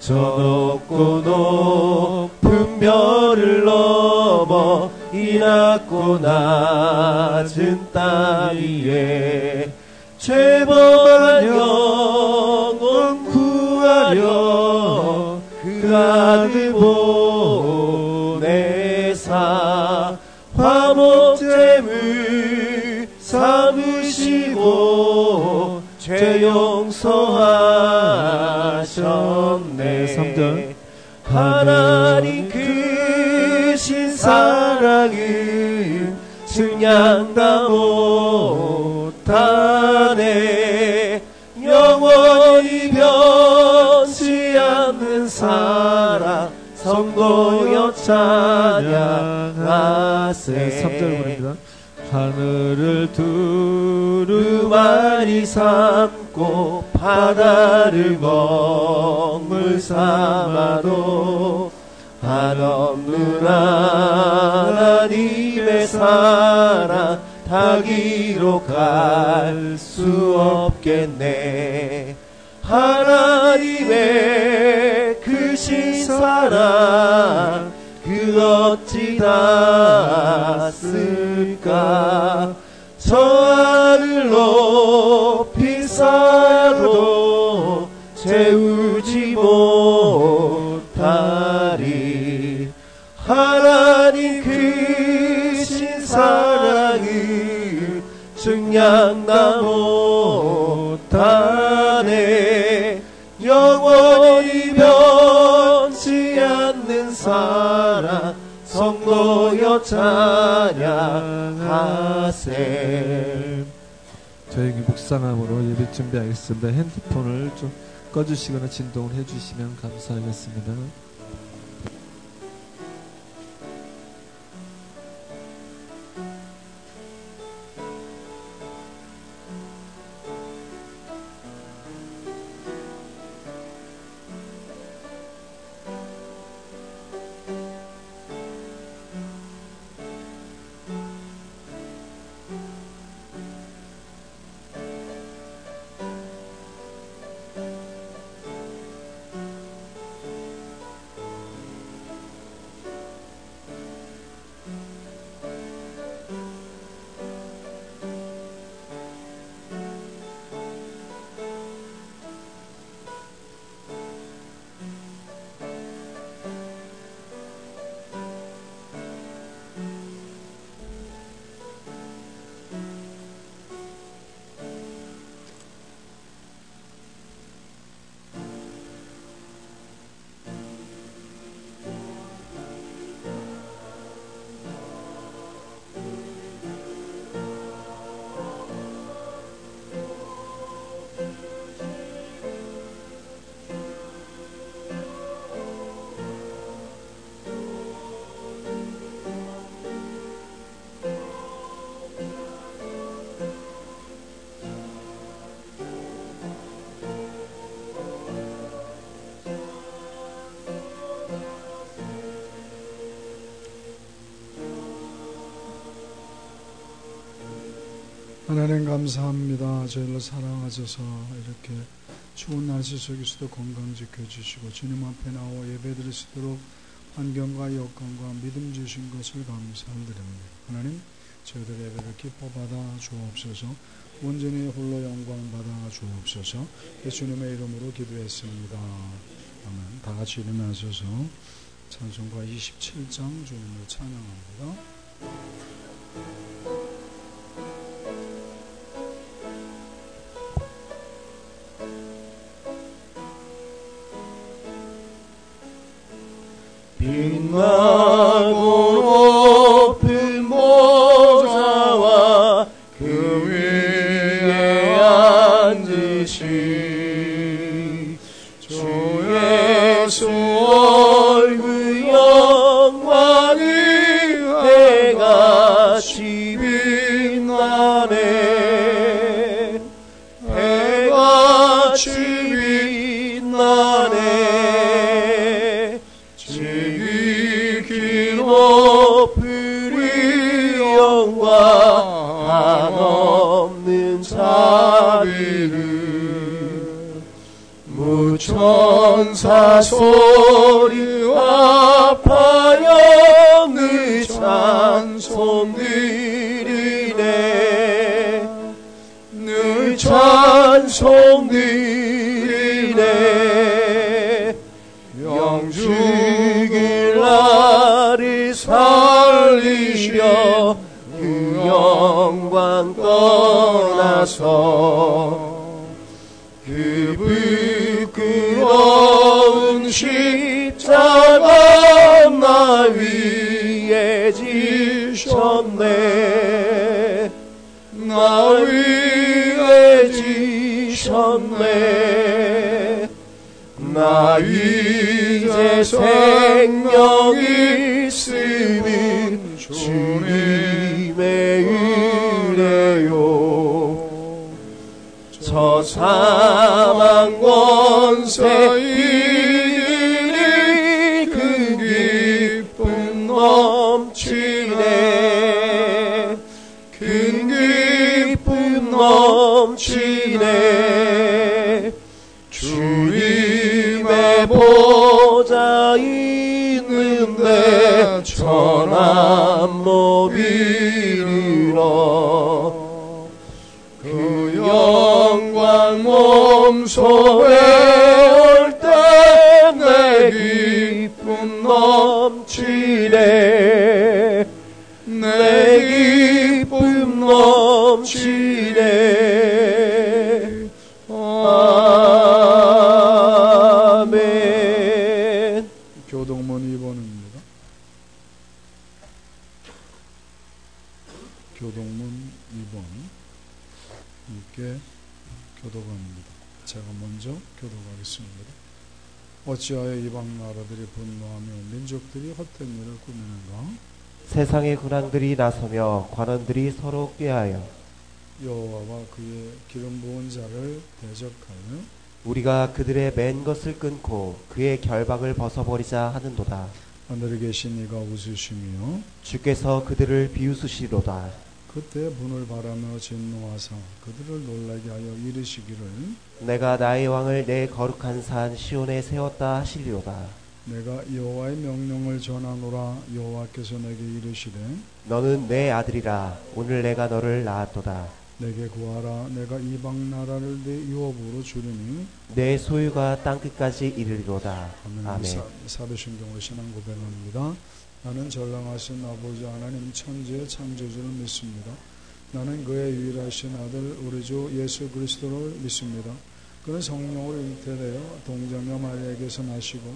저 높고 높은 별을 넘어 이 낮고 낮은 땅 위에 죄범한 영혼 구하려 그 아들 보내사 화목제물 삼으시고 죄 용서하셨네. 3절 하나님 크신 사랑은 증량다 못하네. 영원히 변치 않는 사랑 성도여 찬양하세. 3절 부릅니다. 하늘을 두루마리 삼고 바다를 먹물 삼아도 한없는 하나님의 사랑 다 기록할 수 없겠네. 하나님의 크신 사랑 그 어찌 닿았을까. 저 하늘 높이 쌓아도 채우지 못하리. 하나님 크신 사랑은 증량다 못하네. 영원히 변치 않는 사랑 성도여 찬양하세. 저희 묵상함으로 예배 준비하겠습니다. 핸드폰을 좀 꺼주시거나 진동을 해주시면 감사하겠습니다. 하나님 감사합니다. 저희를 사랑하셔서 이렇게 추운 날씨 속에서도 건강 지켜주시고 주님 앞에 나와 예배드릴 수 있도록 환경과 여건과 믿음 주신 것을 감사드립니다. 하나님 저희들의 예배를 기뻐 받아 주옵소서. 온전히 홀로 영광 받아 주옵소서. 예수님의 이름으로 기도했습니다. 아멘. 다 같이 일어나셔서 찬송가 27장 주님을 찬양합니다. 빛나고 높은 보좌와 그 위에 앉으신 주 예수 얼굴 영광이 해같이 빛나네. 해같이 빛나네. 높으리 영광 한없는 자비를 묻혀 천사 소리와 파영의 찬송 드리네 늘 찬송 드리네 영주길 나를 살리려 그 영광 떠나서 그 부끄러운 십자가 나 위에 지셨네 나 위에 지셨네 나 이제 생명 있음은 주님의 은혜요 저 사망 권세 이르니 그 기쁨 넘치네 큰 기쁨 넘치네 주님의 보좌 있는데 천한 몸 이르러 그 영광 몸소에 올 때 내 기쁨 넘치네 내 기쁨 넘치네 아멘. 교동문 2번입니다. 교동문 2번 함께 교도관입니다. 제가 먼저 교도하겠습니다. 어찌하여 이방 나라들이 분노하며 민족들이 헛된 일을 꾸미는가? 세상의 군왕들이 나서며 관원들이 서로 꾀하여 여호와와 그의 기름 부은 자를 대적하여 우리가 그들의 맨 것을 끊고 그의 결박을 벗어버리자 하는도다. 하늘에 계신 이가 웃으시며 주께서 그들을 비웃으시로다. 그때 분을 바라며 진노하사 그들을 놀라게 하여 이르시기를 내가 나의 왕을 내 거룩한 산 시온에 세웠다 하시리로다. 내가 여호와의 명령을 전하노라. 여호와께서 내게 이르시되 너는 내 아들이라. 오늘 내가 너를 낳았도다. 내게 구하라. 내가 이방 나라를 내 유업으로 주리니 내 소유가 땅끝까지 이르리로다. 아멘. 사도신경으로 신앙 고백합니다. 나는 전능하신 아버지 하나님 천지의 창조주를 믿습니다. 나는 그의 유일하신 아들 우리 주 예수 그리스도를 믿습니다. 그는 성령으로 잉태되어 동정녀 마리아에게서 나시고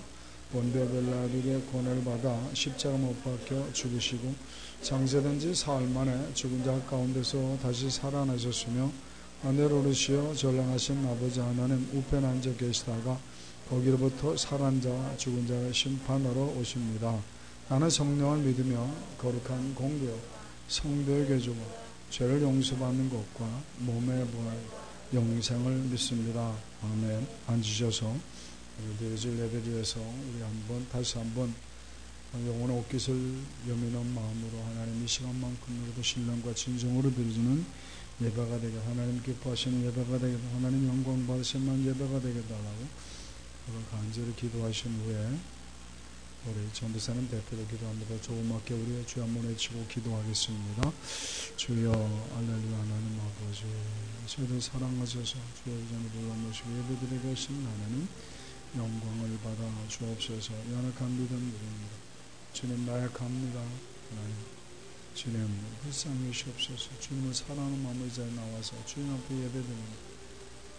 본디오 빌라도에게 고뇌를 받아 십자가 못 박혀 죽으시고 장세된 지 사흘 만에 죽은 자 가운데서 다시 살아나셨으며 하늘 오르시어 전능하신 아버지 하나님 우편에 앉아 계시다가 거기로부터 살아난 자와 죽은 자를 심판하러 오십니다. 나는 성령을 믿으며 거룩한 공교 성도의 교주고 죄를 용서받는 것과 몸의 부활 영생을 믿습니다. 아멘. 앉으셔서 내일 예배드려서 우리 다시 한번 영혼의 옷깃을 여미는 마음으로 하나님 이 시간만큼으로도 신령과 진정으로 드리는 예배가 되게 하나님 기뻐하시는 예배가 되게 하나님 영광 받으시는 예배가 되게 달라고 간절히 기도하신 후에 우리 전도사님 대표로 기도합니다. 조그맣게 우리의 주 한번 외치고 기도하겠습니다. 주여 할렐루야. 하나님 아버지 저희들 사랑하셔서 주의 전에 불러모시고 예배드리게 하신 하나님 영광을 받아 주옵소서. 연약한 믿음들입니다. 주님 나약합니다. 하나님 주님 불쌍히 주옵소서. 주님을 사랑하는 마음을 자에 나와서 주님 앞에 예배드립니다.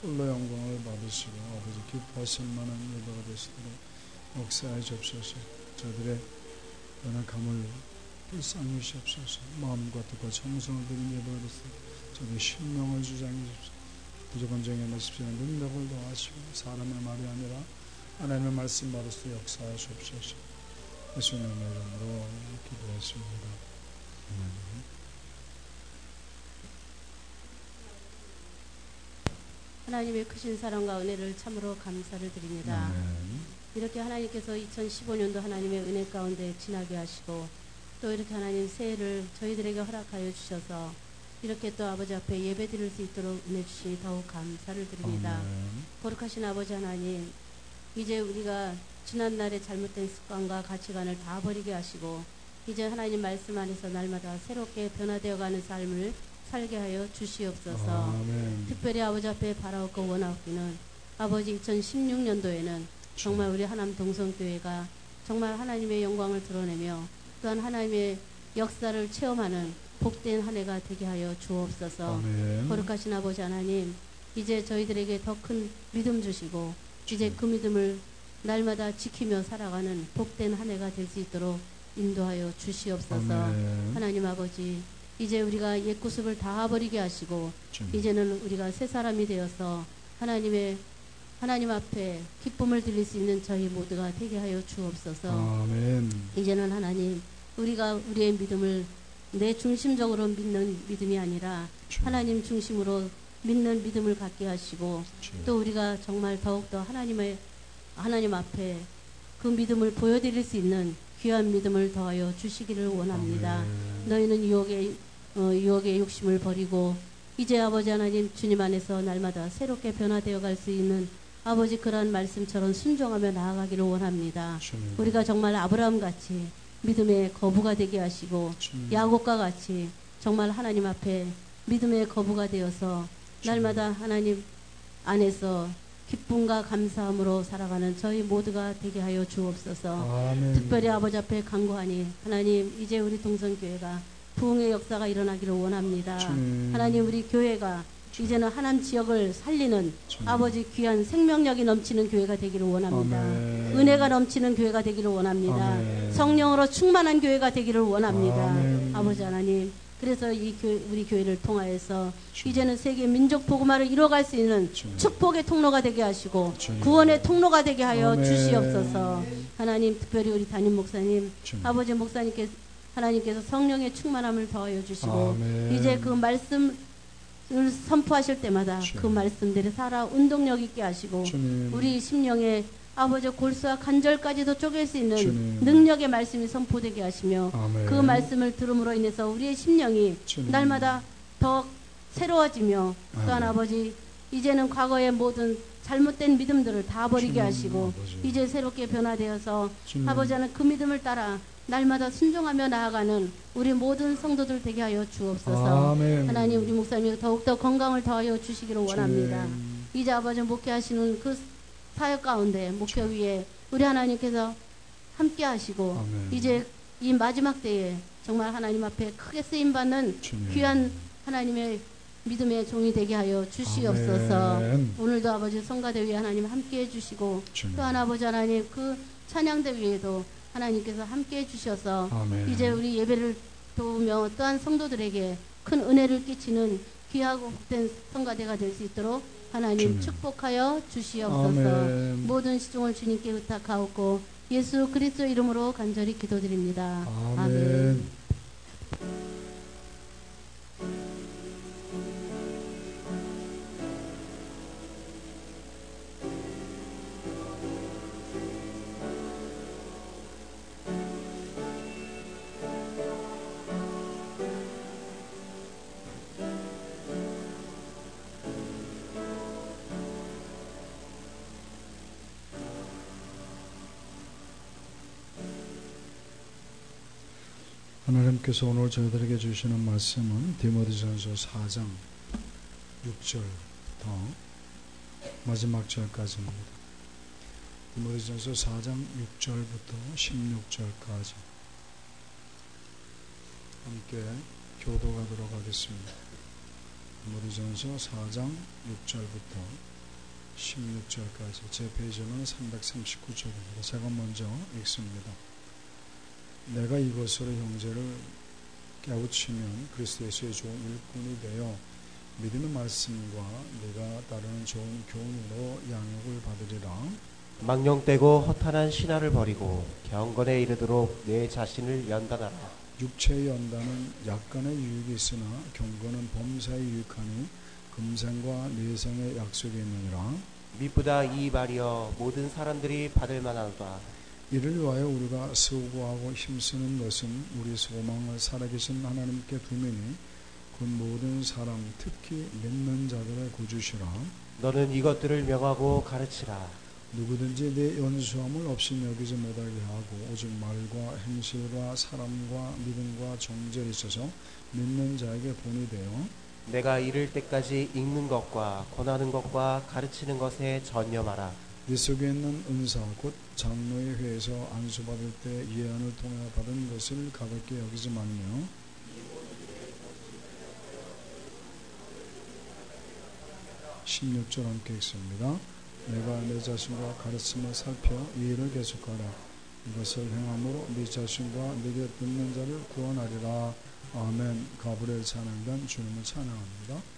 홀로 영광을 받으시고 아버지 기뻐하실 만한 예배가 되시도록 역사해 주옵소서. 저들의 연약함을 불쌍히 주옵소서. 마음과 뜻과 정성을 드린 예배가 되시도록 저들의 신명을 주장해 주옵소서. 부족한 정에 내십시오. 능력을 더하시고 사람의 말이 아니라 하나님의 말씀 바로서 역사해 주옵소서. 예수님의 이름으로 기도했습니다. 아멘. 하나님의 크신 사랑과 은혜를 참으로 감사를 드립니다. 이렇게 하나님께서 2015년도 하나님의 은혜 가운데 지나게 하시고 또 이렇게 하나님 새해를 저희들에게 허락하여 주셔서 이렇게 또 아버지 앞에 예배 드릴 수 있도록 은혜 주시니 더욱 감사를 드립니다. 거룩하신 아버지 하나님, 이제 우리가 지난날의 잘못된 습관과 가치관을 다 버리게 하시고 이제 하나님 말씀 안에서 날마다 새롭게 변화되어가는 삶을 살게 하여 주시옵소서. 아멘. 특별히 아버지 앞에 바라옵고 원하옵기는 아버지 2016년도에는 정말 우리 하남 동성교회가 정말 하나님의 영광을 드러내며 또한 하나님의 역사를 체험하는 복된 한 해가 되게 하여 주옵소서. 아멘. 거룩하신 아버지 하나님, 이제 저희들에게 더 큰 믿음 주시고 이제 그 믿음을 날마다 지키며 살아가는 복된 한 해가 될 수 있도록 인도하여 주시옵소서. 아멘. 하나님 아버지, 이제 우리가 옛 구습을 다 버리게 하시고 주님. 이제는 우리가 새 사람이 되어서 하나님 앞에 기쁨을 드릴 수 있는 저희 모두가 되게 하여 주옵소서. 아멘. 이제는 하나님, 우리가 우리의 믿음을 내 중심적으로 믿는 믿음이 아니라 주님. 하나님 중심으로 믿는 믿음을 갖게 하시고 주님. 또 우리가 정말 더욱더 하나님 앞에 그 믿음을 보여드릴 수 있는 귀한 믿음을 더하여 주시기를 원합니다. 아멘. 너희는 유혹의 욕심을 버리고 이제 아버지 하나님 주님 안에서 날마다 새롭게 변화되어 갈 수 있는 아버지 그러한 말씀처럼 순종하며 나아가기를 원합니다. 주님. 우리가 정말 아브라함 같이 믿음의 거부가 되게 하시고 주님. 야곱과 같이 정말 하나님 앞에 믿음의 거부가 되어서 날마다 하나님 안에서 기쁨과 감사함으로 살아가는 저희 모두가 되게 하여 주옵소서. 아멘. 특별히 아버지 앞에 간구하니 하나님 이제 우리 동성교회가 부흥의 역사가 일어나기를 원합니다. 주님. 하나님 우리 교회가 이제는 하남 지역을 살리는 주님. 아버지 귀한 생명력이 넘치는 교회가 되기를 원합니다. 아멘. 은혜가 넘치는 교회가 되기를 원합니다. 아멘. 성령으로 충만한 교회가 되기를 원합니다. 아멘. 아버지 하나님, 그래서 우리 교회를 통하여서 주님. 이제는 세계 민족 복음화를 이뤄갈 수 있는 주님. 축복의 통로가 되게 하시고 주님. 구원의 통로가 되게 하여 아멘. 주시옵소서. 하나님, 특별히 우리 담임 목사님, 주님. 아버지 목사님께서 하나님께서 성령의 충만함을 더하여 주시고 아멘. 이제 그 말씀을 선포하실 때마다 주님. 그 말씀들이 살아 운동력 있게 하시고 주님. 우리 심령에 아버지 골수와 간절까지도 쪼갤 수 있는 주님. 능력의 말씀이 선포되게 하시며 아멘. 그 말씀을 들음으로 인해서 우리의 심령이 주님. 날마다 더 새로워지며 또한 아멘. 아버지 이제는 과거의 모든 잘못된 믿음들을 다 버리게 주님, 하시고 아버지. 이제 새롭게 변화되어서 주님. 아버지는 그 믿음을 따라 날마다 순종하며 나아가는 우리 모든 성도들 되게 하여 주옵소서. 아멘. 하나님 우리 목사님이 더욱더 건강을 더하여 주시기를 원합니다. 주님. 이제 아버지 목회하시는 그 사역 가운데 목회 위에 우리 하나님께서 함께 하시고 아멘. 이제 이 마지막 때에 정말 하나님 앞에 크게 쓰임받는 주님. 귀한 하나님의 믿음의 종이 되게 하여 주시옵소서. 아멘. 오늘도 아버지 성가대 위에 하나님 함께 해주시고 주님. 또한 아버지 하나님 그 찬양대 위에도 하나님께서 함께 해주셔서 아멘. 이제 우리 예배를 도우며 또한 성도들에게 큰 은혜를 끼치는 귀하고 복된 성가대가 될 수 있도록 하나님 주님. 축복하여 주시옵소서. 아멘. 모든 시종을 주님께 의탁하옵고 예수 그리스도 이름으로 간절히 기도드립니다. 아멘. 하나님께서 오늘 저희들에게 주시는 말씀은 디모데전서 4장 6절부터 마지막 절까지입니다. 디모데전서 4장 6절부터 16절까지 함께 교도하도록 하겠습니다. 디모데전서 4장 6절부터 16절까지 제 페이지는 339쪽입니다. 제가 먼저 읽습니다. 내가 이것으로 형제를 깨우치면 그리스도 예수의 좋은 일꾼이 되어 믿음의 말씀과 네가 따르는 좋은 교훈으로 양육을 받으리라. 망령되고 허탄한 신화를 버리고 경건에 이르도록 내 자신을 연단하라. 육체의 연단은 약간의 유익이 있으나 경건은 범사에 유익하니 금생과 내생의 약속이 있느니라. 미쁘다 이 말이여 모든 사람들이 받을 만하도다. 이를 위하여 우리가 수고하고 힘쓰는 것은 우리 소망을 살아계신 하나님께 두매니 그 모든 사람 특히 믿는 자들의 구주시라. 너는 이것들을 명하고 가르치라. 누구든지 내 연수함을 없이 여기지 못하게 하고 오직 말과 행실과 사람과 믿음과 정죄에 있어서 믿는 자에게 본이 되어 내가 이를 때까지 읽는 것과 권하는 것과 가르치는 것에 전념하라. 네 속에 있는 은사 곧 장로의 회에서 안수받을 때 예언을 통해 받은 것을 가볍게 여기지 말며 16절 함께 읽습니다. 내가 내 자신과 가르침을 살펴 이해를 계속하라. 이것을 행함으로 네 자신과 네게 듣는 자를 구원하리라. 아멘. 가브리엘 찬양단 주님을 찬양합니다.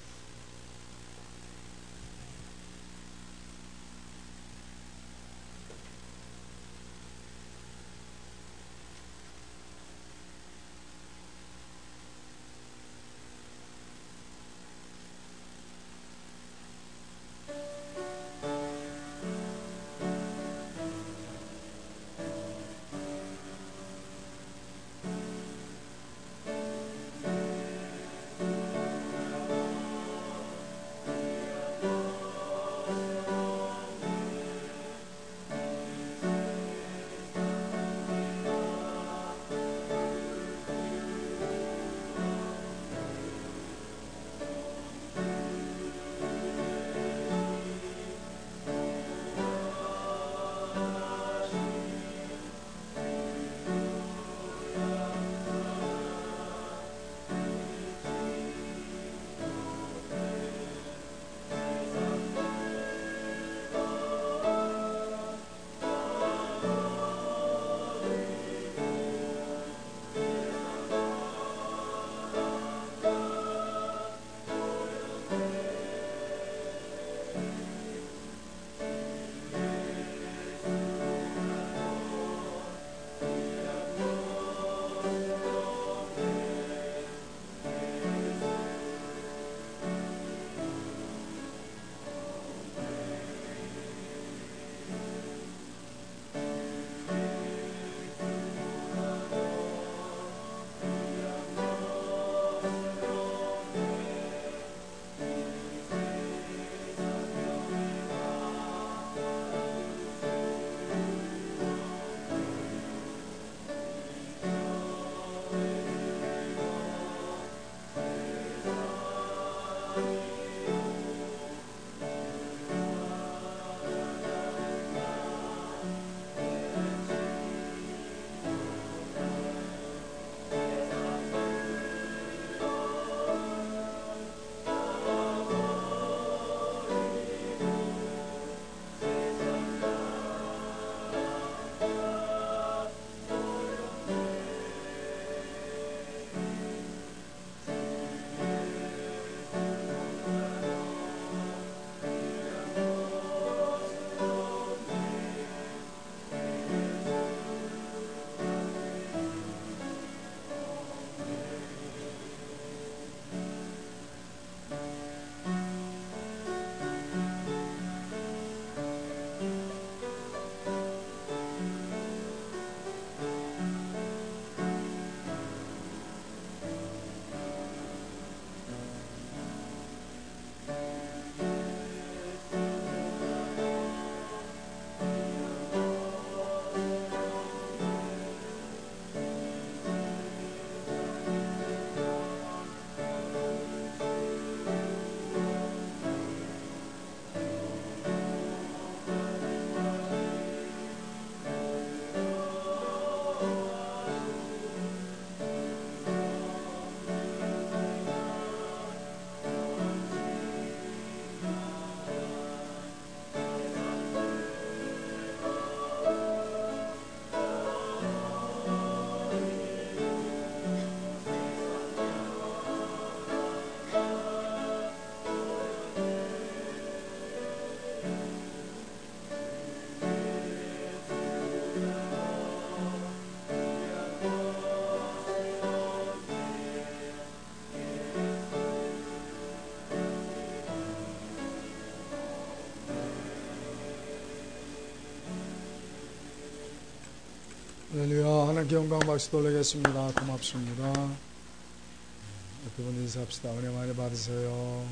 할렐루야. 하나님께 영광 박수 돌리겠습니다. 고맙습니다. 옆에 분 인사합시다. 은혜 많이 받으세요.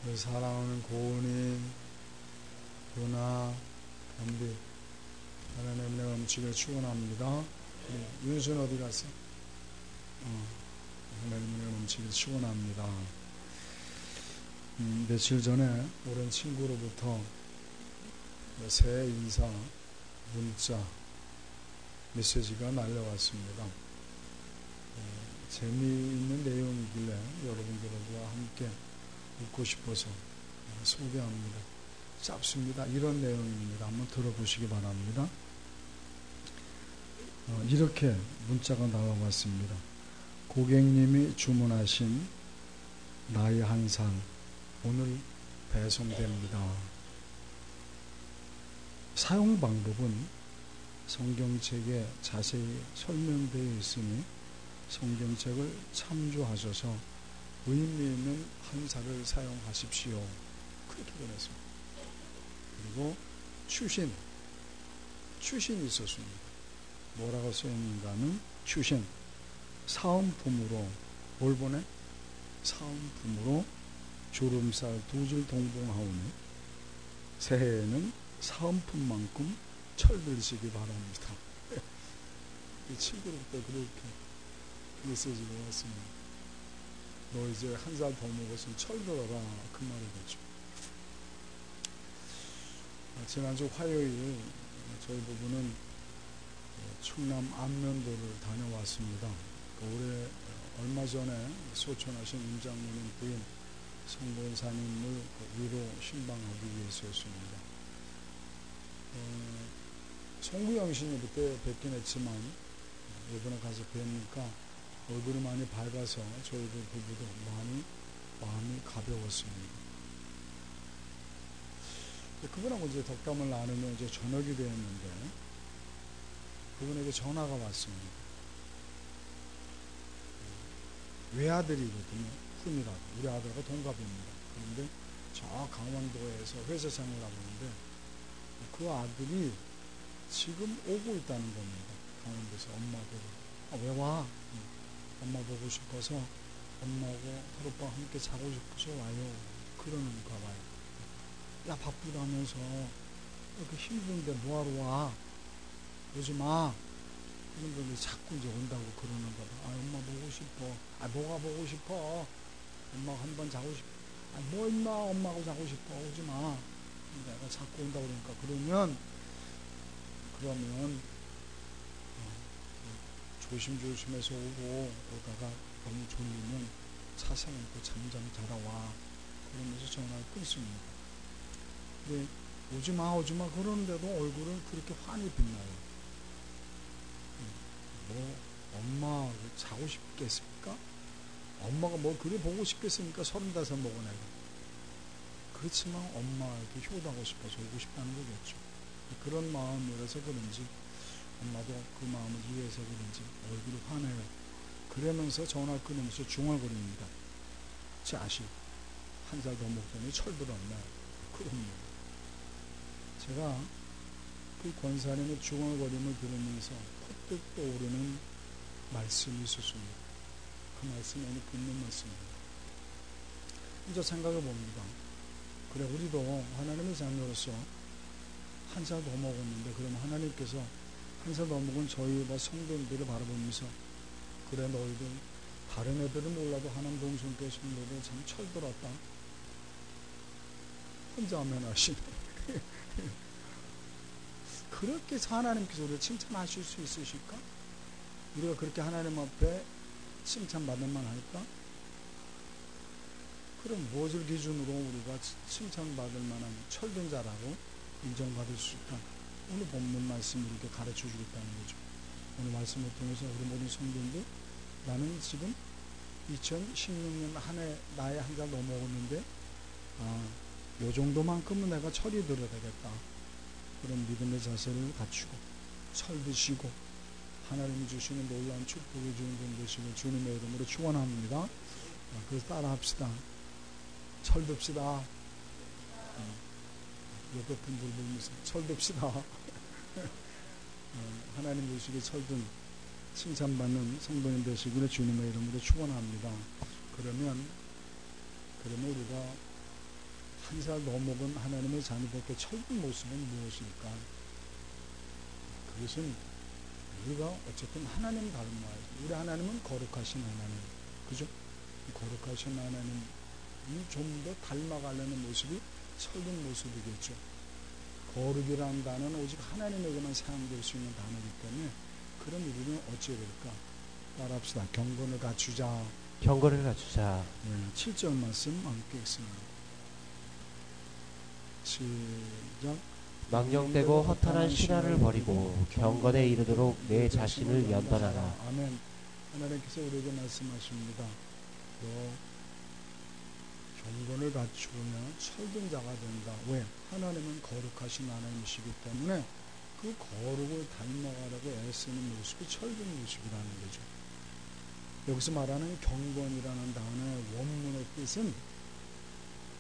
우리 사랑하는 고은이, 누나, 감비, 하나님의 은혜가 넘치기를 축원합니다. 윤수는 어디 갔어? 하나님의 은혜가 넘치기를 축원합니다. 며칠 전에 오랜 친구로부터 새해 인사 문자 메시지가 날려왔습니다. 재미있는 내용이길래 여러분들과 함께 웃고 싶어서 소개합니다. 짧습니다. 이런 내용입니다. 한번 들어보시기 바랍니다. 이렇게 문자가 나와왔습니다. 고객님이 주문하신 나이 한 살 오늘 배송됩니다. 사용 방법은 성경책에 자세히 설명되어 있으니 성경책을 참조하셔서 의미 있는 한 살을 사용하십시오. 그렇게 보냈습니다. 그리고 추신이 있었습니다. 뭐라고 써있는가 하면 추신, 사은품으로 뭘 보내? 사은품으로 주름살 2줄 동봉하오니 새해에는 사은품만큼 철들시기 바랍니다. 이 친구로부터 그렇게 메시지가 왔습니다. 너 이제 한 살 더 먹었으면 철들어라, 그 말이겠죠. 지난주 화요일 저희 부부는 충남 안면도를 다녀왔습니다. 올해 얼마 전에 소천하신 임장모님 부인 성권사님을 위로 신방하기 위해서였습니다. 송구영 씨는 그때 뵙긴 했지만 이번에 가서 뵈니까 얼굴이 많이 밝아서 저희들 부부도 마음이 가벼웠습니다. 그분하고 이제 덕담을 나누면 이제 저녁이 되었는데 그분에게 전화가 왔습니다. 외아들이거든요. 훈이라고. 우리 아들하고 동갑입니다. 그런데 저 강원도에서 회사생을 하고 있는데 그 아들이 지금 오고 있다는 겁니다. 강원도에서 엄마들을. 왜 와? 엄마 보고 싶어서 엄마하고 하룻밤 함께 자고 싶어서 와요. 그러는가 봐요. 야, 바쁘다면서 이렇게 힘든데 뭐하러 와? 오지 마. 그런데 자꾸 이제 온다고 그러는가 봐. 엄마 보고 싶어. 뭐가 보고 싶어? 엄마가 한번 자고 싶어. 뭐 임마, 엄마하고 자고 싶어. 오지 마. 내가 자꾸 온다고 그러니까 그러면 조심조심해서 오다가 너무 졸리면 차 세우고 잠잠 자다 와. 그러면서 전화를 끊습니다. 근데 오지마 그러는데도 얼굴은 그렇게 환히 빛나요. 뭐 엄마 자고 싶겠습니까? 엄마가 뭐 그래 보고 싶겠습니까? 35 먹은 애가. 그렇지만 엄마에게 효도하고 싶어서 오고 싶다는 거겠죠. 그런 마음이라서 그런지 엄마도 그 마음을 이해해서 그런지 얼굴이 환해요. 그러면서 전화 끊으면서 중얼거립니다. 자식 한 살 더 먹더니 철들었네. 그럼요. 제가 그 권사님의 중얼거림을 들으면서 퍼뜩 떠오르는 말씀이 있었습니다. 그 말씀이 오늘 붙는 말씀입니다. 이제 생각해 봅니다. 그래, 우리도 하나님의 자녀로서 한 살 더 먹었는데, 그러면 하나님께서 한 살 더 먹은 저희 성도들을 바라보면서, 그래, 너희들 다른 애들은 몰라도 하나님 동성교회 성도들 참 철들었다. 혼자 하면 하시네. 그렇게 하나님께서 우리를 칭찬하실 수 있으실까? 우리가 그렇게 하나님 앞에 칭찬받을 만할까? 그럼 무엇을 기준으로 우리가 칭찬받을 만한 철든 자라고 인정받을 수 있다? 오늘 본문 말씀이 이렇게 가르쳐 주겠다는 거죠. 오늘 말씀을 통해서 우리 모든 성도인들, 나는 지금 2016년 한 해 나이 한 살 넘어오는데 요 정도만큼은 내가 철이 들어야 되겠다. 그런 믿음의 자세를 갖추고 철드시고 하나님이 주시는 놀라운 축복의 주인공 되시고 주님의 이름으로 축원합니다. 그래서 따라합시다. 철듭시다. 옆에 분들 보면서 철듭시다. 하나님 주시기에 철든 칭찬받는 성도님 되시기를 주님의 이름으로 축원합니다. 그러면 우리가 한 살 더 먹은 하나님의 자녀들께 철든 모습은 무엇일까? 그것은 우리가 어쨌든 하나님 닮아야지. 우리 하나님은 거룩하신 하나님, 그죠? 거룩하신 하나님이 좀 더 닮아가려는 모습이 철든 모습이겠죠. 거룩이라는 단어는 오직 하나님에게만 사용될 수 있는 단어이기 때문에 그럼 우리는 어찌해야 될까? 따라합시다. 경건을 갖추자. 경건을 갖추자. 7절 말씀 함께 읽습니다. 시작. 망령되고 허탄한 신화를 버리고 경건에 이르도록 내 자신을 연단하라. 아멘. 하나님께서 우리에게 말씀하십니다. 경건을 갖추면 철든 자가 된다. 왜? 하나님은 거룩하신 하나님이시기 때문에 그 거룩을 닮아가려고 애쓰는 모습이 철든 모습이라는 거죠. 여기서 말하는 경건이라는 단어의 원문의 뜻은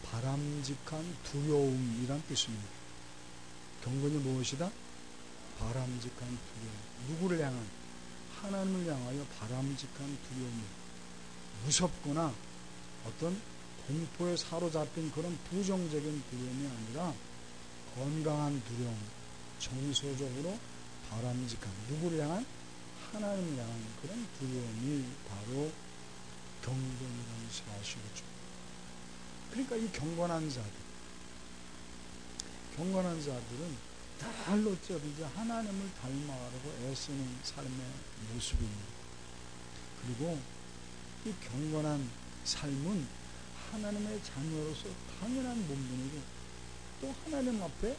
바람직한 두려움이란 뜻입니다. 경건이 무엇이다? 바람직한 두려움. 누구를 향한? 하나님을 향하여 바람직한 두려움이 무섭거나 어떤 공포에 사로잡힌 그런 부정적인 두려움이 아니라 건강한 두려움, 정서적으로 바람직한, 누구를 향한? 하나님을 향한 그런 두려움이 바로 경건이라는 사실이죠. 그러니까 이 경건한 자들은 늘 어쩌든지 하나님을 닮아가려고 애쓰는 삶의 모습입니다. 그리고 이 경건한 삶은 하나님의 자녀로서 당연한 본분이고 또 하나님 앞에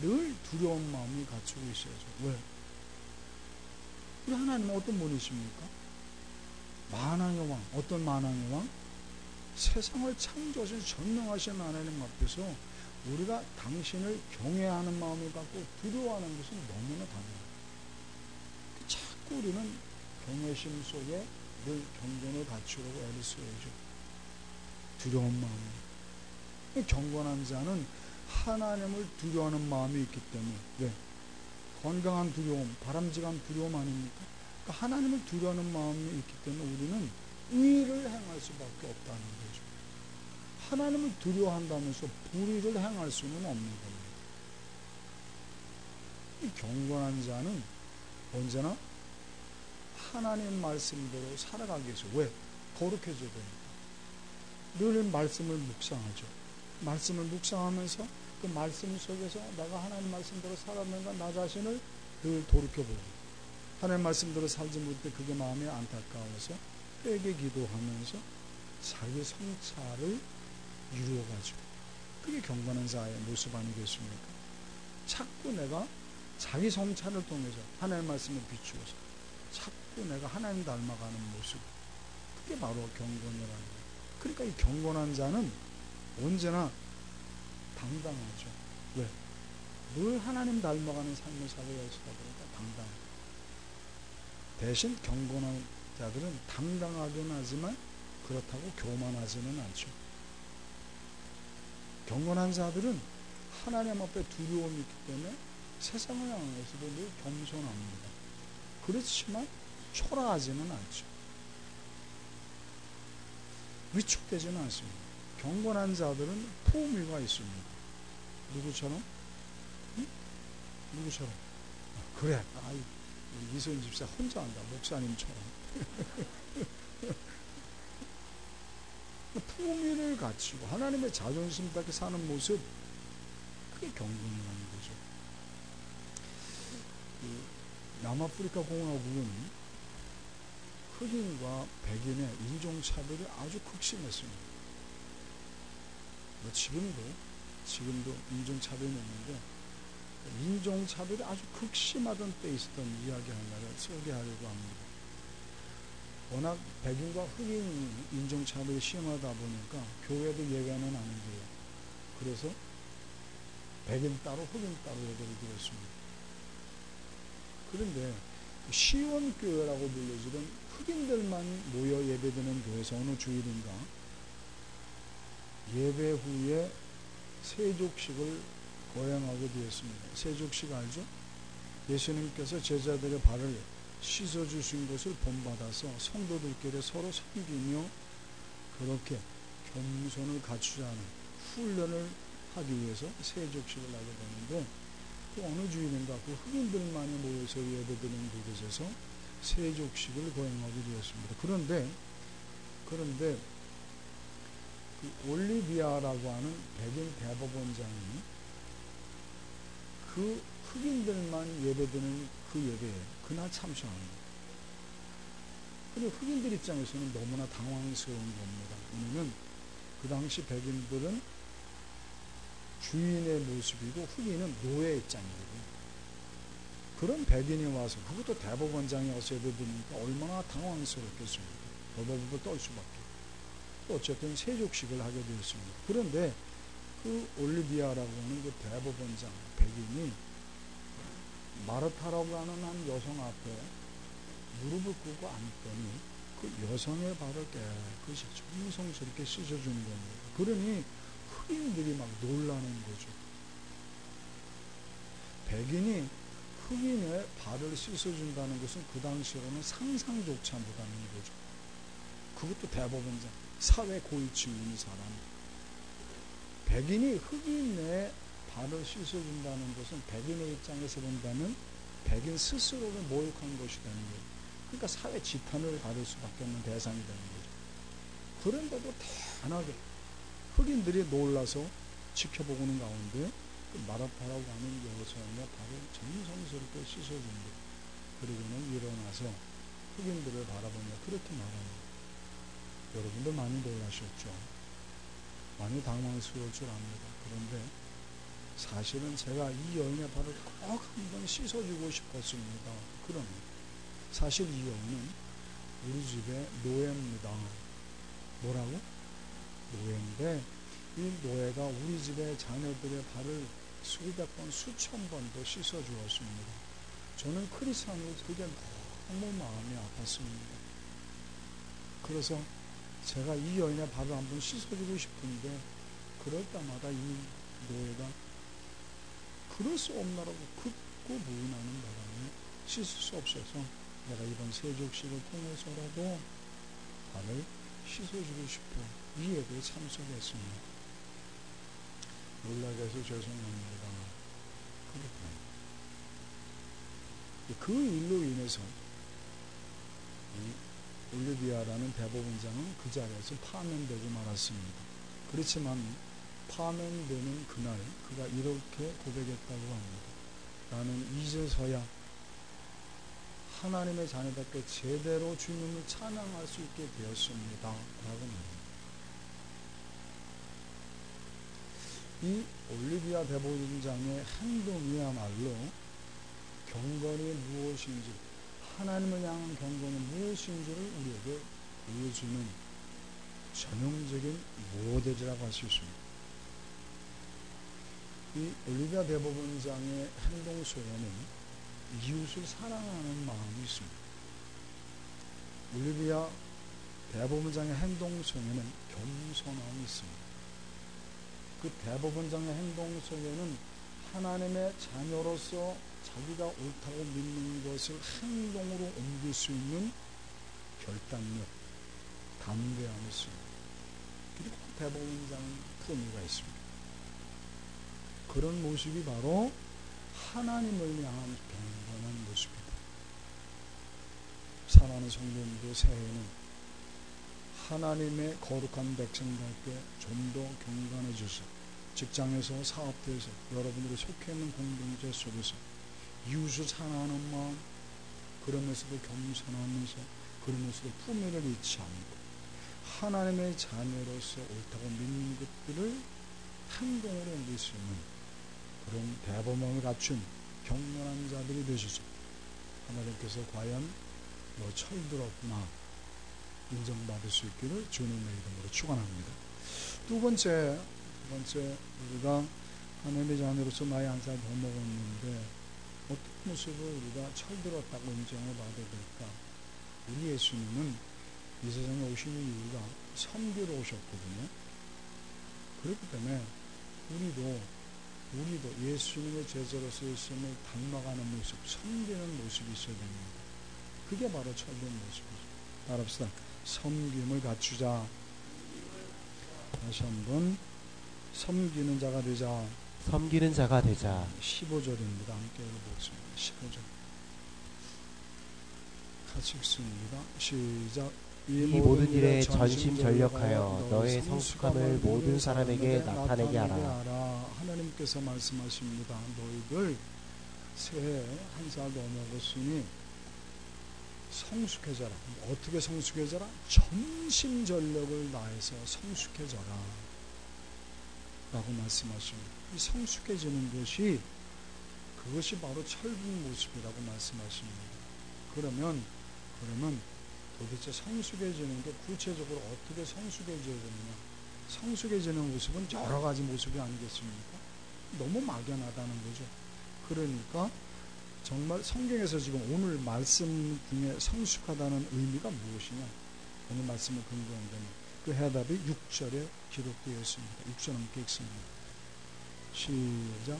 늘 두려운 마음이 갖추고 있어야죠. 왜? 우리 하나님은 어떤 분이십니까? 만왕의 왕. 어떤 만왕의 왕? 세상을 창조하신 전능하신 하나님 앞에서 우리가 당신을 경외하는 마음을 갖고 두려워하는 것은 너무나 당연해요. 자꾸 우리는 경외심 속에 늘 경건을 갖추려고 애를 써야죠. 두려운 마음. 경건한 자는 하나님을 두려워하는 마음이 있기 때문에, 왜? 건강한 두려움, 바람직한 두려움 아닙니까? 그러니까 하나님을 두려워하는 마음이 있기 때문에 우리는 의를 행할 수밖에 없다는 거죠. 하나님을 두려워한다면서 불의를 행할 수는 없는 겁니다. 이 경건한 자는 언제나 하나님 말씀대로 살아가기 위해서, 왜? 거룩해져야 됩니다. 늘 말씀을 묵상하죠. 말씀을 묵상하면서 그 말씀 속에서 내가 하나님 말씀대로 살았는가 나 자신을 늘 돌이켜보고 하나님 말씀대로 살지 못해 그게 마음에 안타까워서 회개 기도하면서 자기 성찰을 이루어가지고 그게 경건한 자의 모습 아니겠습니까? 자꾸 내가 자기 성찰을 통해서 하나님 말씀을 비추어서 자꾸 내가 하나님 닮아가는 모습, 그게 바로 경건이라는 거예요. 그러니까 이 경건한 자는 언제나 당당하죠. 왜? 늘 하나님 닮아가는 삶을 살아야 하시다 보니까 당당해요. 대신 경건한 자들은 당당하긴 하지만 그렇다고 교만하지는 않죠. 경건한 자들은 하나님 앞에 두려움이 있기 때문에 세상을 향해서도 늘 겸손합니다. 그렇지만 초라하지는 않죠. 위축되지는 않습니다. 경건한 자들은 품위가 있습니다. 누구처럼? 응? 누구처럼? 그래. 이소연 집사 혼자 한다. 목사님처럼. 품위를 갖추고 하나님의 자존심답게 사는 모습, 그게 경건이라는 거죠. 남아프리카 공화국은 흑인과 백인의 인종차별이 아주 극심했습니다. 지금도 인종차별이 있는데 인종차별이 아주 극심하던 때 있었던 이야기 하나를 소개하려고 합니다. 워낙 백인과 흑인 인종차별이 심하다 보니까 교회도 예외는 아닌데요. 그래서 백인 따로 흑인 따로 예배를 드렸습니다. 그런데 시원교회라고 불려지던 흑인들만 모여 예배드리는 교회에서 어느 주일인가 예배 후에 세족식을 거행하게 되었습니다. 세족식 알죠? 예수님께서 제자들의 발을 씻어주신 것을 본받아서 성도들끼리 서로 섬기며 그렇게 겸손을 갖추자는 훈련을 하기 위해서 세족식을 하게 되는데, 그 어느 주일인가 그 흑인들만이 모여서 예배드리는 그곳에서 세족식을 거행하게 되었습니다. 그런데 그 올리비아라고 하는 백인 대법원장이 그 흑인들만 예배드리는 그 예배에 그날 참석합니다. 그리고 흑인들 입장에서는 너무나 당황스러운 겁니다. 왜냐하면 그 당시 백인들은 주인의 모습이고 흑인은 노예 입장이거든요. 그런 백인이 와서, 그것도 대법원장이 와서 예배드리니까 얼마나 당황스럽겠습니까? 버버버 떨 수밖에. 또 어쨌든 세족식을 하게 되었습니다. 그런데 그 올리비아라고 하는 그 대법원장 백인이 마르타라고 하는 한 여성 앞에 무릎을 꿇고 앉더니 그 여성의 발을 깨끗이 정성스럽게 씻어주는 겁니다. 그러니 흑인들이 막 놀라는 거죠. 백인이 흑인의 발을 씻어준다는 것은 그 당시로는 상상조차 못하는 거죠. 그것도 대법원장, 사회 고위층인 사람. 백인이 흑인의 발을 씻어준다는 것은 백인의 입장에서 본다면 백인 스스로를 모욕한 것이 되는 거예요. 그러니까 사회 지탄을 받을 수밖에 없는 대상이 되는 거죠. 그런데도 대단하게 흑인들이 놀라서 지켜보고는 가운데 그 마라타라고 하는 여성의 발을 정성스럽게 씻어줍니다. 그리고는 일어나서 흑인들을 바라보며 그렇게 말합니다. 여러분들 많이 놀라셨죠? 많이 당황스러울 줄 압니다. 그런데 사실은 제가 이 여인의 발을 꼭 한번 씻어주고 싶었습니다. 그러면 사실 이 여인은 우리 집의 노예입니다. 뭐라고? 노예인데 이 노예가 우리 집의 자녀들의 발을 수백 번, 수천 번도 씻어주었습니다. 저는 크리스찬으로 그게 너무 마음이 아팠습니다. 그래서 제가 이 여인의 발을 한번 씻어주고 싶은데 그럴 때마다 이 노예가 그럴 수 없나라고 극구 부인하는 바람에 씻을 수 없어서 내가 이번 세족식을 통해서라도 발을 씻어주고 싶어 이 예배에 참석했습니다. 놀라게 해서 죄송합니다. 그 일로 인해서 이 올리비아라는 대법원장은 그 자리에서 파면되고 말았습니다. 그렇지만 파면되는 그날 그가 이렇게 고백했다고 합니다. 나는 이제서야 하나님의 자녀답게 제대로 주님을 찬양할 수 있게 되었습니다. 라고 말합니다. 이 올리비아 대법원장의 행동이야말로 경건이 무엇인지, 하나님을 향한 경건은 무엇인지를 우리에게 보여주는 전형적인 모델이라고 할 수 있습니다. 이 올리비아 대법원장의 행동 속에는 이웃을 사랑하는 마음이 있습니다. 올리비아 대법원장의 행동 속에는 겸손함이 있습니다. 그 대법원장의 행동 속에는 하나님의 자녀로서 자기가 옳다고 믿는 것을 행동으로 옮길 수 있는 결단력, 담대함이 있습니다. 그리고 대법원장은 품위가 있습니다. 그런 모습이 바로 하나님을 향한 경건한 모습입니다. 사랑하는 성도님들, 새해에는 하나님의 거룩한 백성답게 좀 더 경건해져서 직장에서, 사업대에서, 여러분들이 속해 있는 공동체 속에서 이웃을 사랑하는 마음, 그러면서도 겸손하면서, 그러면서도 품위를 잃지 않고 하나님의 자녀로서 옳다고 믿는 것들을 행동으로 옮길 수 있는 그런 대범함을 갖춘 경건한 자들이 되셔서 하나님께서 과연 너 철들었구나 인정받을 수 있기를 주님의 이름으로 축원합니다. 두 번째 우리가 하나님의 자녀로서 나이 한 살 더 먹었는데 어떤 모습을 우리가 철들었다고 인정을 받아야 될까? 우리 예수님은 이 세상에 오시는 이유가 섬기러 오셨거든요. 그렇기 때문에 우리도 예수님의 제자로서 예수님을 닮아가는 모습, 섬기는 모습이 있어야 됩니다. 그게 바로 철든 모습이죠. 따라합시다. 섬김을 갖추자. 다시 한번 섬기는 자가 되자. 섬기는 자가 되자. 15절입니다. 함께 읽어보겠습니다. 15절. 같이 읽습니다. 시작. 이 모든 일에 전심전력하여 너의 성숙함을 모든 사람에게 나타내게 하라. 하나님께서 말씀하십니다. 너희들 새해 한 살 넘어갔으니 성숙해져라. 어떻게 성숙해져라? 전심전력을 다해서 성숙해져라 라고 말씀하십니다. 이 성숙해지는 것이 그것이 바로 철분 모습이라고 말씀하십니다. 그러면 도대체 성숙해지는 게 구체적으로 어떻게 성숙해져야 되느냐? 성숙해지는 모습은 여러 가지 모습이 아니겠습니까? 너무 막연하다는 거죠. 그러니까 정말 성경에서 지금 오늘 말씀 중에 성숙하다는 의미가 무엇이냐? 오늘 말씀을 근거한다면 그 해답이 6절에 기록되어 있습니다. 6절 함께 읽습니다. 시작.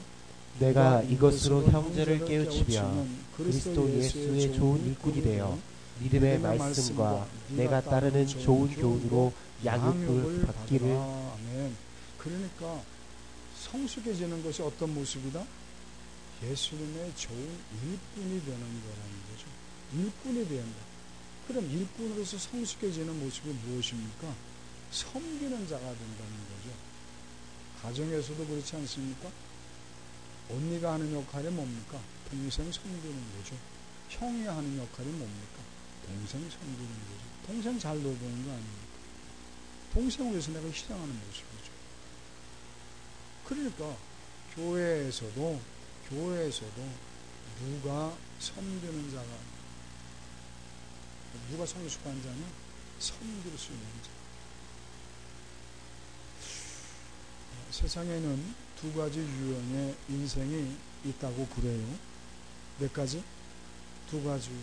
내가 이것으로 형제를 깨우치며 그리스도 예수의 좋은 일꾼이 되어 믿음의 말씀과 내가 따르는 좋은 교훈으로 양육을 받기를. 아멘. 그러니까 성숙해지는 것이 어떤 모습이다? 예수님의 좋은 일꾼이 되는 거라는 거죠. 일꾼이 된다. 그럼 일꾼으로서 성숙해지는 모습이 무엇입니까? 섬기는 자가 된다는 거죠. 가정에서도 그렇지 않습니까? 언니가 하는 역할이 뭡니까? 동생 섬기는 거죠. 형이 하는 역할이 뭡니까? 동생 섬기는 거죠. 동생 잘 돌보는 거 아닙니까? 동생을 위해서 내가 희생하는 모습이죠. 그러니까 교회에서도 누가 섬기는 자가, 누가 성숙한 자냐? 섬길 수 있는 자. 세상에는 두 가지 유형의 인생이 있다고 그래요. 몇 가지? 두 가지 유형.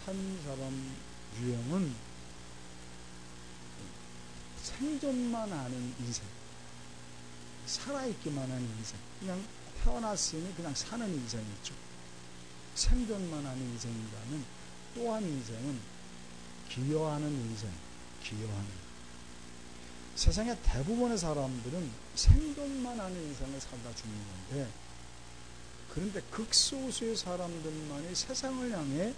한 사람 유형은 생존만 하는 인생, 살아있기만 하는 인생, 그냥 태어났으니 그냥 사는 인생이 있죠. 생존만 하는 인생이라면 또 한 인생은 기여하는 인생, 기여하는. 세상의 대부분의 사람들은 생존만 하는 인생을 살다 죽는 건데, 그런데 극소수의 사람들만이 세상을 향해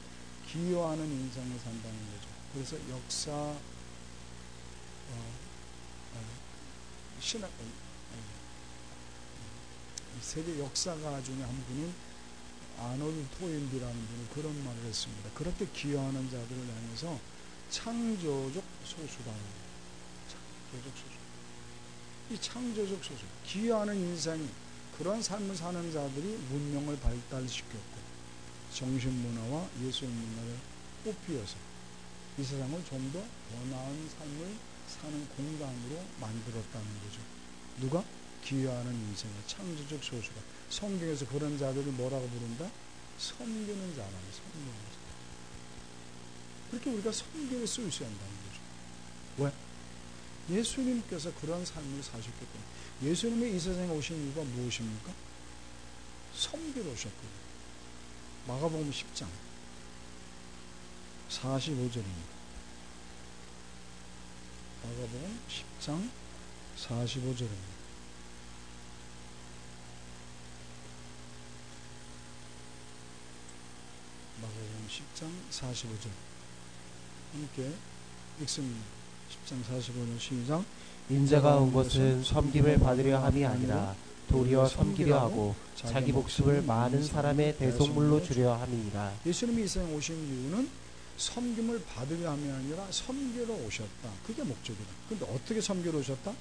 기여하는 인생을 산다는 거죠. 그래서 역사, 신학, 세계 역사가 중에 한 분은 아놀드 토인비라는 분이 그런 말을 했습니다. 그렇게 기여하는 자들을 향해서 창조적 소수다. 창조적 소수. 이 창조적 소수, 기여하는 인생, 그런 삶을 사는 자들이 문명을 발달시켰고 정신문화와 예술문화를 꽃피워서 이 세상을 좀 더 나은 삶을 사는 공간으로 만들었다는 거죠. 누가? 기여하는 인생의 창조적 소수가. 성경에서 그런 자들을 뭐라고 부른다? 섬기는 자라고. 섬기는 자. 그렇게 우리가 섬기를 쓸 수 있다는 거죠. 왜? 예수님께서 그런 삶을 사셨기 때문에. 예수님이 이 세상에 오신 이유가 무엇입니까? 섬기러 오셨거든요. 마가복음 10장 45절입니다. 마가복음 10장 45절입니다. 마가복음 10장 45절 함께 읽습니다. 10장 45절 시작. 인자가 온 것은 섬김을 받으려 함이 아니라 도리어 섬기려 하고 자기 목숨을 많은 사람의 대속물로 주려 함이니라. 예수님이 이 세상에 오신 이유는 섬김을 받으려 함이 아니라 섬기러 오셨다. 그게 목적이다. 그런데 어떻게 섬기러 오셨다?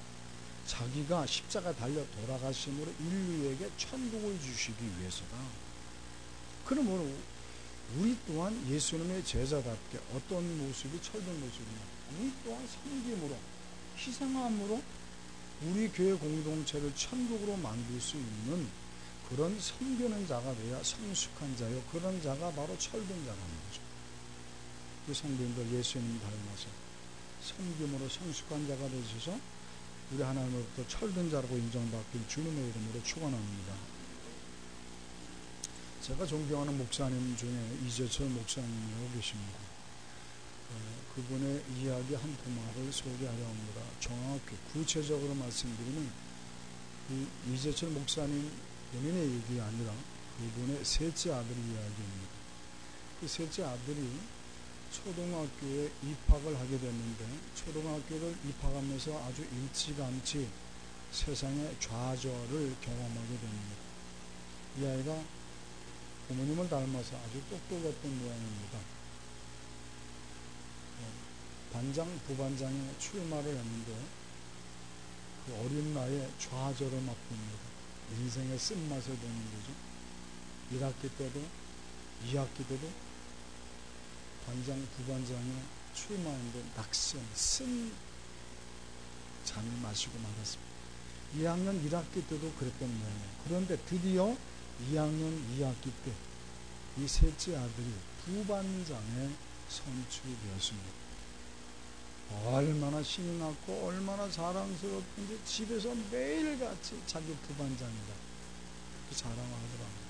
자기가 십자가 달려 돌아가심으로 인류에게 천국을 주시기 위해서다. 그러므로 우리 또한 예수님의 제자답게 어떤 모습이 철든 모습이냐? 우리 또한 섬김으로, 희생함으로 우리 교회 공동체를 천국으로 만들 수 있는 그런 섬기는 자가 돼야 성숙한 자요. 그런 자가 바로 철든 자라는 거죠. 그 성도님들 예수님 닮아서 섬김으로 성숙한 자가 되셔서 우리 하나님으로부터 철든 자라고 인정받길 주님의 이름으로 축원합니다. 제가 존경하는 목사님 중에 이재철 목사님이라고 계십니다. 그분의 이야기 한 부마를 소개하려 합니다. 정확히 구체적으로 말씀드리면 이재철 목사님 본인의 얘기가 아니라 그분의 셋째 아들 이야기입니다. 그 셋째 아들이 초등학교에 입학을 하게 됐는데 초등학교를 입학하면서 아주 일찌감치 세상의 좌절을 경험하게 됩니다. 이 아이가 부모님을 닮아서 아주 똑똑했던 모양입니다. 반장, 부반장에 출마를 했는데 그 어린 나이에 좌절을 맛봅니다. 인생의 쓴맛을 보는 거죠. 1학기 때도 2학기 때도 반장, 부반장에 출마했는데 낙선, 쓴 잔을 마시고 말았습니다. 2학년 1학기 때도 그랬던 모양이에요. 그런데 드디어 2학년 2학기 때 이 셋째 아들이 부반장에 선출되었습니다. 얼마나 신이 났고 얼마나 자랑스럽던지 집에서 매일같이 자기 부반장이다 자랑을 하더랍니다.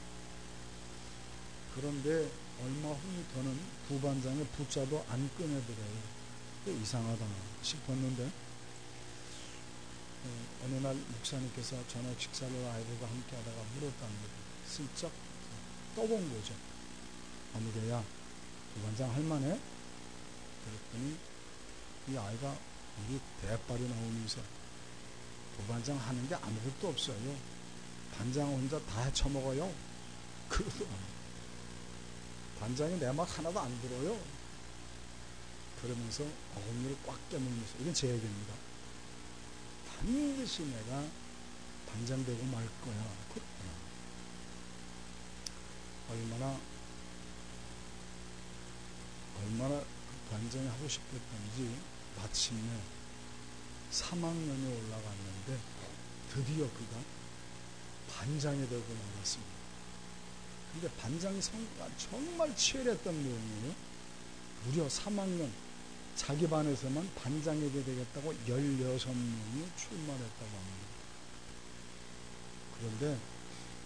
그런데 얼마 후부터는 부반장의 붙자도 안 꺼내더래요. 이상하다 싶었는데 어느 날 목사님께서 저녁 식사를 아이들과 함께 하다가 물었답니다. 슬쩍 떠본 거죠. 어느게야 부반장 할만해? 그랬더니 이 아이가 우리 대빨이 나오면서 부반장 하는 게 아무것도 없어요. 반장 혼자 다 헤쳐먹어요. 그러더라고요. 반장이 내 말 하나도 안 들어요. 그러면서 어금니를 꽉 깨물면서 이건 제 얘기입니다. 반드시 내가 반장 되고 말 거야. 얼마나 반장이 하고 싶었던지 마침내 3학년에 올라갔는데 드디어 그가 반장이 되고 말았습니다. 근데 반장 성과가 정말 치열했던 모양이에요. 무려 3학년 자기 반에서만 반장에게 되겠다고 16명이 출마했다고 합니다. 그런데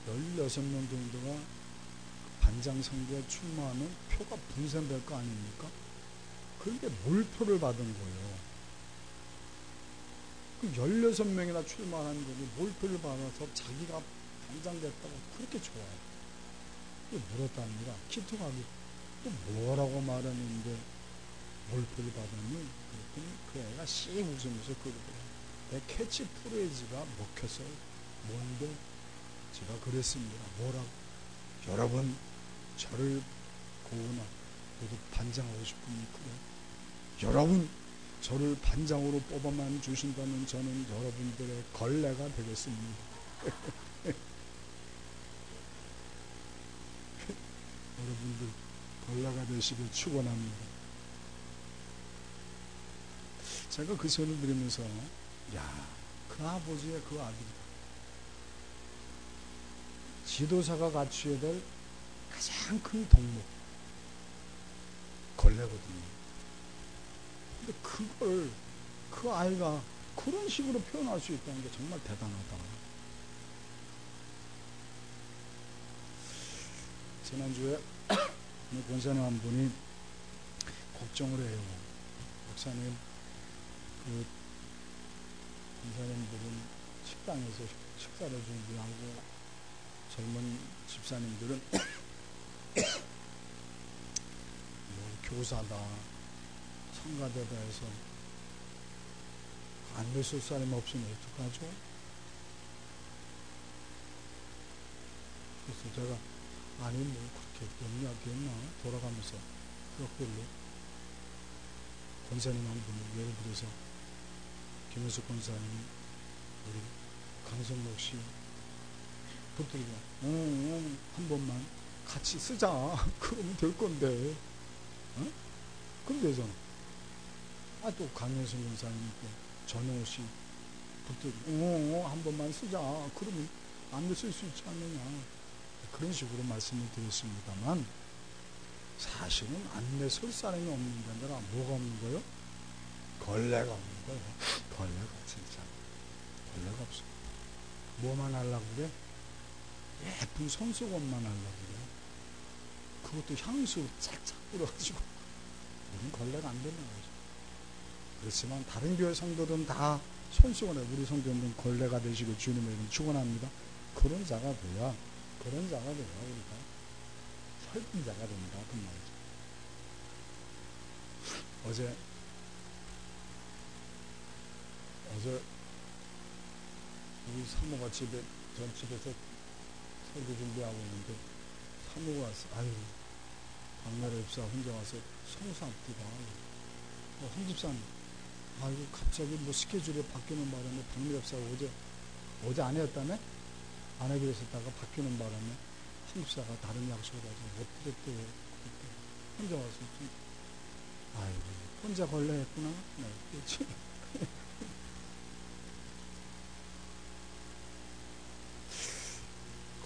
16명 정도가 반장 선거에 출마하면 표가 분산될 거 아닙니까? 그런데 몰표를 받은 거예요. 그 16명이나 출마한 거니 몰표를 받아서 자기가 반장 됐다고 그렇게 좋아요. 물었답니다. 키토가기 또 뭐라고 말하는데 몰표를 받았니? 그랬더니 그 애가 씩 웃으면서 그러더래요. 내 캐치프레이즈가 먹혔어요. 뭔데? 제가 그랬습니다. 뭐라고? 여러분 저를 고은아 모두 반장하고 싶습니까? 여러분 저를 반장으로 뽑아만 주신다면 저는 여러분들의 걸레가 되겠습니다. 여러분들 걸레가 되시길 축원합니다. 제가 그 소리를 들으면서 야, 그 아버지의 그 아들이다. 지도자가 갖춰야 될 가장 큰 덕목 걸레거든요. 근데 그걸 그 아이가 그런 식으로 표현할 수 있다는 게 정말 대단하다. 지난주에 권사님 한 분이 걱정을 해요. 목사님, 그 권사님들은 식당에서 식사를 준비하고 젊은 집사님들은 뭐 교사다, 성가대다 해서 안 됐을 사람이 없으면 어떡하죠? 그래서 제가 아니 뭐 그렇게 영리하겠나 돌아가면서 그걸로 권사님 한 분을 예를 들어서 김효숙 권사님, 우리 강성목 씨 붙들고 한 번만 같이 쓰자. 그러면 될 건데, 어? 그럼 되잖아. 또 강현승 권사님 있고 전용호 씨 붙들고 한 번만 쓰자. 그러면 안 쓸 수 있지 않느냐. 그런 식으로 말씀을 드렸습니다만 사실은 안내 설 사람이 없는 데라 뭐가 없는 거예요? 걸레가 없는 거예요. 걸레가 진짜 걸레가 없어. 뭐만 하려고 그래? 예쁜 손수건만 하려고 그래. 그것도 향수 짝짝 뿌려가지고 우린 걸레가 안 되는 거죠. 그렇지만 다른 교회 성도들은 다 손수건에 우리 성도는 걸레가 되시고 주님의 이름 축원합니다. 그런 자가 돼야 우리가 설득 자가 됩니다. 그 말이죠. 어제 우리 사모가 전 집에서 설교 준비하고 있는데 사모가 왔어. 아유, 박나래 집사 혼자 와서 성수 앞뒤가 홍 집사님, 아이고 갑자기 뭐 스케줄이 바뀌는 바람에 박나래 집사가 어제 아내였다며? 안 하기로 했었다가 바뀌는 바람에 홍 집사가 다른 약속을 가지고 못 드렸대요. 혼자 와서 좀 아이고 혼자 걸레했구나. 네, 그렇죠.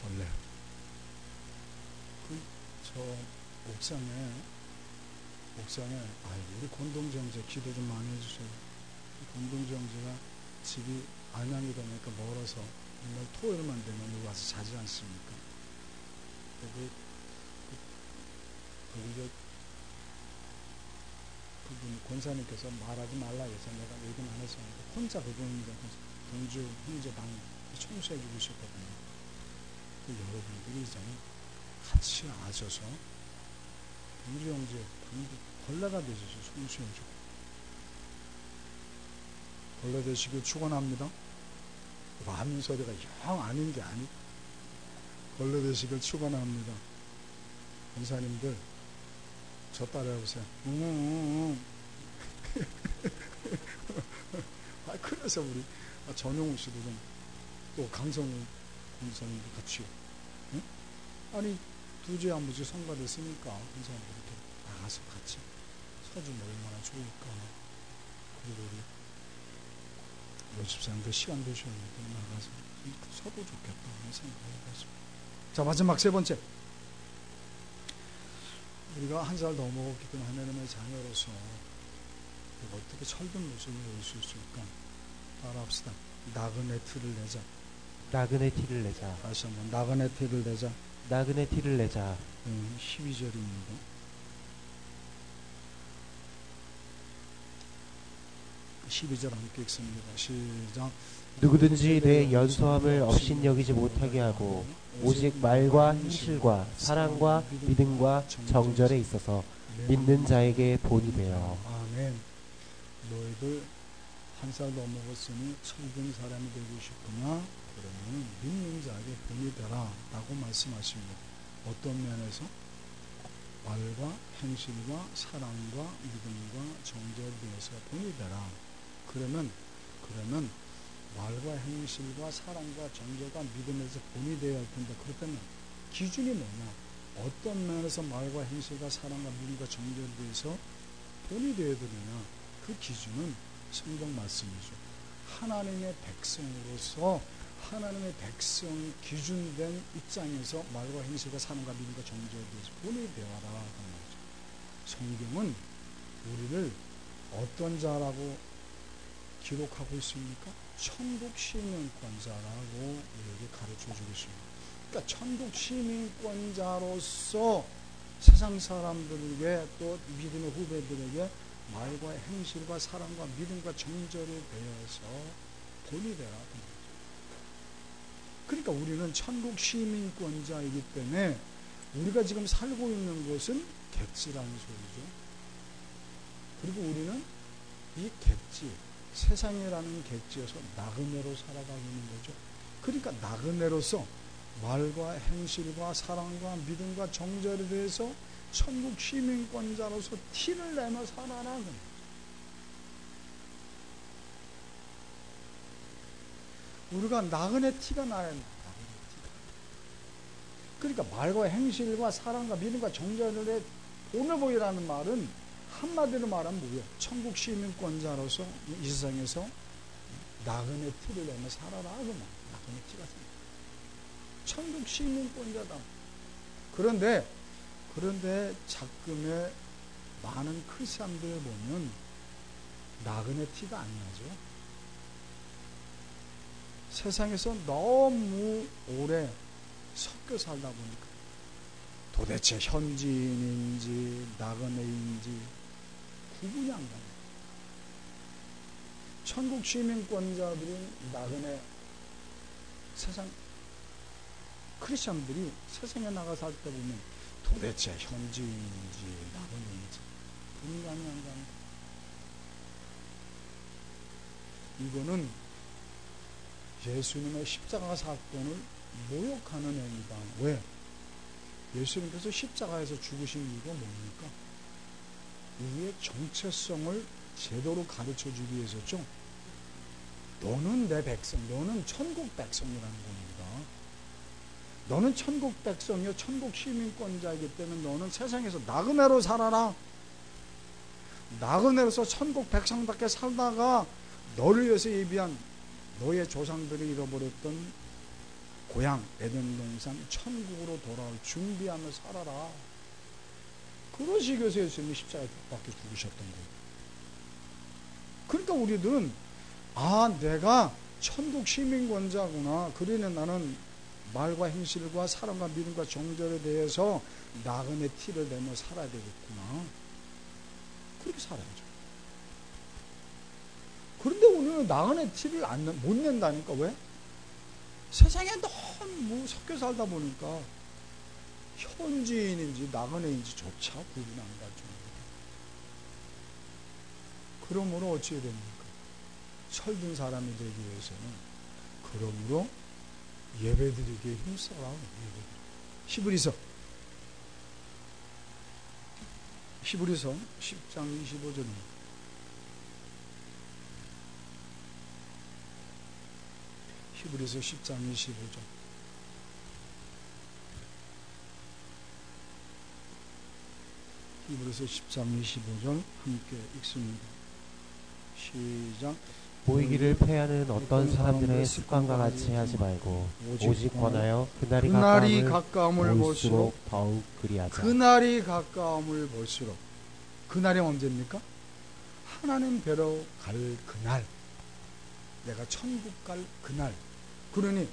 걸레. 저 옥상에 우리 권동정제 기도 좀 많이 해주세요. 권동정제가 집이 안양이다 보니까 멀어서 정말 토요일만 되면 여기 와서 자지 않습니까? 그분 권사님께서 말하지 말라 해서 내가 얘기는 안 했었는데 혼자 그분 동주 형제 방 청소해 주고 있었거든요. 여러분들이 이제는 같이 아셔서 동주 형제 걸레가 되셔서 청소해 주고 걸레 되시길 축원합니다. 아멘 소리가 영 아닌 게 아니. 걸레 되시길 축원합니다. 권사님들 저 따라해보세요. 그래서 우리 전용우 씨도 좀 또 강성우 권사님도 같이 응? 아니 두주에 한 번씩 성가됐으니까 권사님들 이렇게 나가서 같이 서주면 얼마나 좋을까. 그리고 우리 요집사님도 시간 되셨는데 나가서 서도 좋겠다 하는 생각을 해봤습니다. 자, 마지막 세 번째, 우리가 한 살 넘어갔기 때문에 하나님의 자녀로서 어떻게 철든 모습을 볼 수 있을까? 따라합시다. 나그네 티를 내자. 나그네 티를 내자. 다시 한번 나그네 티를 내자. 나그네 티를 내자. 12절입니다. 12절 함께 읽습니다. 시작. 누구든지 내 연소함을 업신여기지 못하게 하고 오직 말과 행실과 사랑과 믿음과 정절에 있어서 믿는 자에게 본이 되어. 아멘. 너희들 한 살 넘어갔으니 철든 사람이 되고 싶구나. 그러면 믿는 자에게 본이 되라 라고 말씀하십니다. 어떤 면에서? 말과 행실과 사랑과 믿음과 정절에 대해서 본이 되라. 그러면 말과 행실과 사랑과 정절과 믿음에서 본이 되어야 할 텐데, 그렇다면 기준이 뭐냐? 어떤 면에서 말과 행실과 사랑과 믿음과 정절에 대해서 본이 되어야 되느냐? 그 기준은 성경 말씀이죠. 하나님의 백성으로서 하나님의 백성이 기준된 입장에서 말과 행실과 사랑과 믿음과 정절에 대해서 본이 되어라 하는 거죠. 성경은 우리를 어떤 자라고 기록하고 있습니까? 천국 시민권자라고 우리에게 가르쳐 주고 있습니다. 그러니까 천국 시민권자로서 세상 사람들에게 또 믿음의 후배들에게 말과 행실과 사랑과 믿음과 정절에 대해서 본이 되라. 그러니까 우리는 천국 시민권자이기 때문에 우리가 지금 살고 있는 것은 객지라는 소리죠. 그리고 우리는 이 객지, 세상이라는 객지에서 나그네로 살아가고 있는 거죠. 그러니까 나그네로서 말과 행실과 사랑과 믿음과 정절에 대해서 천국 시민권자로서 티를 내며 살아라. 우리가 나그네 티가 나야 돼. 그러니까 말과 행실과 사랑과 믿음과 정절에 본을 보이라는 말은 한마디로 말하면 뭐예요? 천국 시민권자로서 이 세상에서 나그네 티를 내며 살아라. 나그네 티가 생겨. 천국 시민권자다. 그런데 작금의 많은 크리스찬들 보면 나그네 티가 안 나죠. 세상에서 너무 오래 섞여 살다 보니까 도대체 현지인인지 나그네인지 구분이 안 갑니다. 천국 시민권자들이 나그네 세상 크리스천들이 세상에 나가 살 때 보면 도대체 현지인인지 나그네인지 분간이 안 갑니다. 이거는 예수님의 십자가 사건을 모욕하는 행위다. 왜? 예수님께서 십자가에서 죽으신 이유가 뭡니까? 우리의 정체성을 제대로 가르쳐 주기 위해서죠. 너는 내 백성, 너는 천국 백성이라는 겁니다. 너는 천국 백성이요, 천국 시민권자이기 때문에 너는 세상에서 나그네로 살아라. 나그네로서 천국 백성답게 살다가 너를 위해서 예비한 너의 조상들이 잃어버렸던 고향 에덴 동산 천국으로 돌아올 준비하며 살아라. 그러시기 위해서 예수님이 십자가에 박혀 죽으셨던 거예요. 그러니까 우리들은 내가 천국 시민권자구나. 그러니 나는 말과 행실과 사랑과 믿음과 정절에 대해서 나그네 티를 내며 살아야 되겠구나. 그렇게 살아야죠. 그런데 우리는 나그네 티를 못 낸다니까. 왜? 세상에 너무 섞여 살다 보니까 현지인인지 나그네인지 조차 구분 안 갈 정도로. 그러므로 어찌 해야 됩니까? 철든 사람이 되기 위해서는 그러므로 예배드리기에 힘써라. 히브리서 10장 25절입니다. 히브리서 10장 25절. 히브리서 10장 25절 함께 읽습니다. 시작. 보이기를 패하는 어떤 사람들의 습관과 같이 하지 말고 오직 권하여 그날이 가까움을 볼수록 더욱 그리하자. 그날이 가까움을 볼수록. 그날이 언제입니까? 하나님 뵈러 갈 그날. 내가 천국 갈 그날. 그러니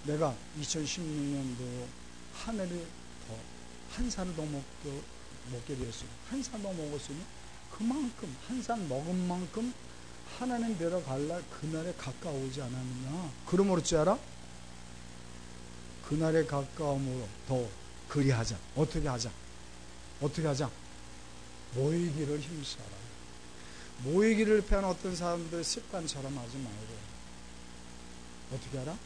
내가 2016년도 한 해를 더, 한 살을 더 먹게 되었으니, 한 살 더 먹었으니 그만큼, 한 살 먹은 만큼 하나님 뵈러 갈 날 그날에 가까우지 않았느냐. 그러므로 어찌 알아? 그날에 가까움으로 더 그리하자. 어떻게 하자? 모이기를 힘써라. 모이기를 패한 어떤 사람들 습관처럼 하지 말고 어떻게 하라?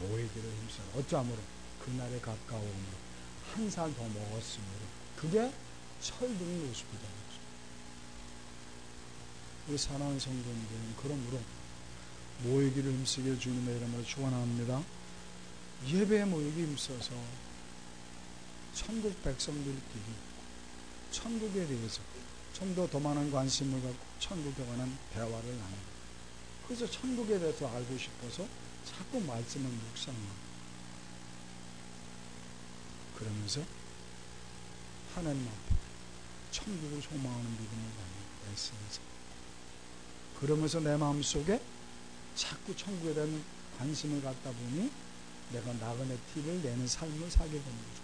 모이기를 힘써라. 어쩌므로? 그날에 가까움으로 한 살 더 먹었으므로. 그게 철드는 모습이다. 우리 사랑하는 성도님들은 그러므로 모이기를 힘쓰게 주님의 이름으로 축원합니다. 예배에 모이기 힘써서 천국 백성들끼리 천국에 대해서 좀 더 많은 관심을 갖고 천국에 관한 대화를 나누고, 그래서 천국에 대해서 알고 싶어서 자꾸 말씀을 묵상하고, 그러면서 하나님 앞에 천국을 소망하는 믿음을 갖는 애쓰면서, 그러면서 내 마음속에 자꾸 천국에 대한 관심을 갖다 보니 내가 나그네 티를 내는 삶을 살게 되는 거죠.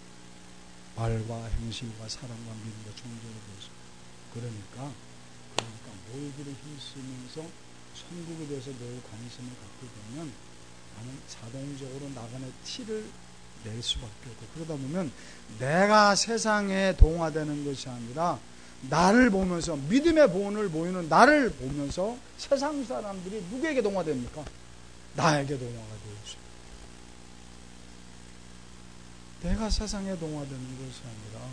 말과 행실과 사랑과 믿음과 정죄를 보여서. 그러니까 모이기를 힘쓰면서 천국에 대해서 늘 관심을 갖게 되면 나는 자동적으로 나그네 티를 낼 수밖에 없고, 그러다 보면 내가 세상에 동화되는 것이 아니라 나를 보면서, 믿음의 본을 보이는 나를 보면서 세상 사람들이 누구에게 동화됩니까? 나에게 동화가 되죠. 내가 세상에 동화되는 것이 아니라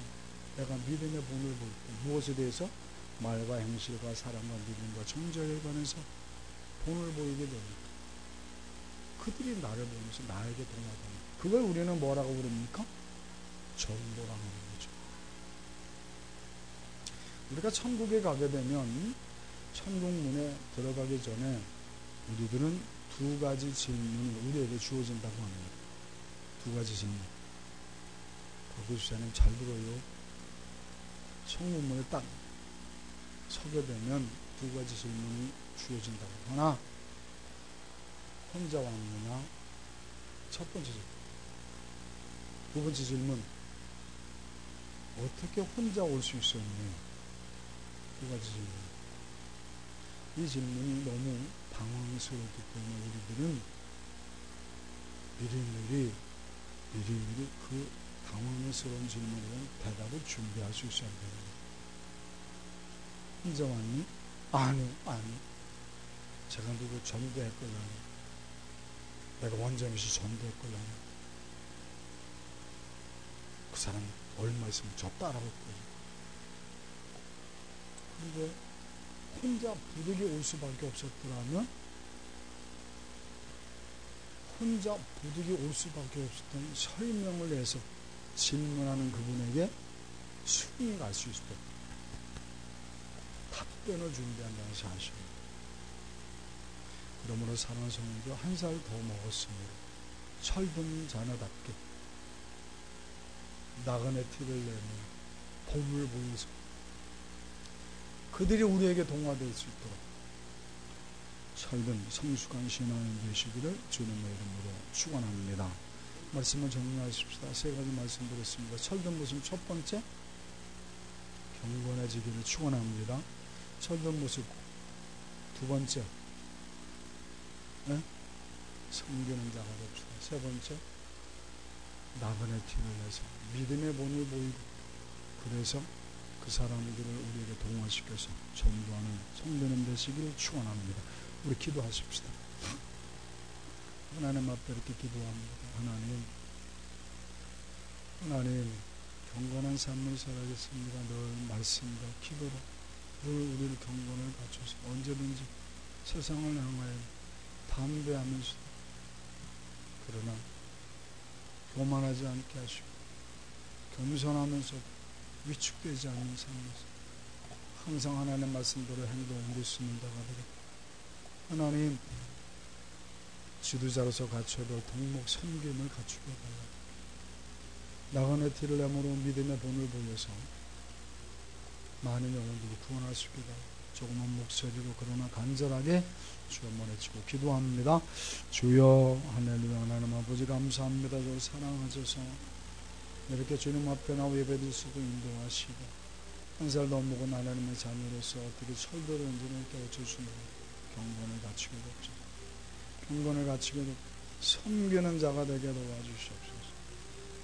내가 믿음의 본을 볼 때 무엇에 대해서? 말과 행실과 사랑과 믿음과 정죄에 관해서 본을 보이게 됩니다. 그들이 나를 보면서 나에게 동화됩니다. 그걸 우리는 뭐라고 부릅니까? 전도라는 거죠. 우리가 천국에 가게 되면 천국문에 들어가기 전에 우리들은 두 가지 질문이 우리에게 주어진다고 합니다. 두 가지 질문. 박구수사님 잘 들어요. 천국문에 딱 서게 되면 두 가지 질문이 주어진다고. 하나, 혼자 왔느냐? 첫 번째 질문. 두 번째 질문, 어떻게 혼자 올 수 있었니? 두 가지 질문. 이 질문이 너무 당황스럽기 때문에 우리들은 미리미리 그 당황스러운 질문에 대한 대답을 준비할 수 있어야 돼요. 혼자 왔니? 아니. 제가 누구 전도했걸라니. 내가 원장에서 전도했걸라니. 그 사람 얼마 있으면 저 따라올 거예요. 그런데 혼자 부득이 올 수밖에 없었더라면, 혼자 부득이 올 수밖에 없었던 설명을 해서 질문하는 그분에게 순위 갈 수 있을 때 답변을 준비한다는 사실입니다. 그러므로 사랑하는 성도들, 한 살 더 먹었습니다. 철든 자녀답게 나그네 티를 내며 봄을 보여서 그들이 우리에게 동화될 수 있도록 철든 성숙한 신앙인 되시기를 주님의 이름으로 축원합니다. 말씀을 정리하십시다. 세 가지 말씀드렸습니다. 철든 모습 첫 번째, 경건해지기를 축원합니다. 철든 모습 두 번째, 섬기는 자가 됩시다. 세 번째, 나그네 티를 내서 믿음의 본을 보이고, 그래서 그 사람들을 우리에게 동화시켜서 전도하는 성도님 되시기를 축원합니다. 우리 기도하십시다. 하나님 앞에 이렇게 기도합니다. 하나님, 경건한 삶을 살아겠습니다. 늘 말씀과 기도로 늘 우리를 경건을 갖춰서 언제든지 세상을 향하여 담대하면서도, 그러나 교만하지 않게 하시고 겸손하면서도 위축되지 않는 삶에서 항상 하나님의 말씀대로 행동할 수 있는 자가 되겠다. 하나님, 지도자로서 갖춰야 될 동목 섬김을 갖추게 달라. 나그네 티를 내므로 믿음의 본을 보여서 많은 영혼들을 구원할 수 있게 달라. 조그만 목소리로 그러나 간절하게 주여 모내치고 기도합니다. 주여, 할렐루야. 하나님 아버지 감사합니다. 저를 사랑하셔서 이렇게 주님 앞에 나와 예배드릴 수도 인도하시고, 한 살 더 먹은 하나님의 자녀로서 어떻게 철들었는지를 깨우쳐주시는 경건을 갖추게 됩시다. 경건을 갖추게 되고 섬기는 자가 되게 도와주시옵소서.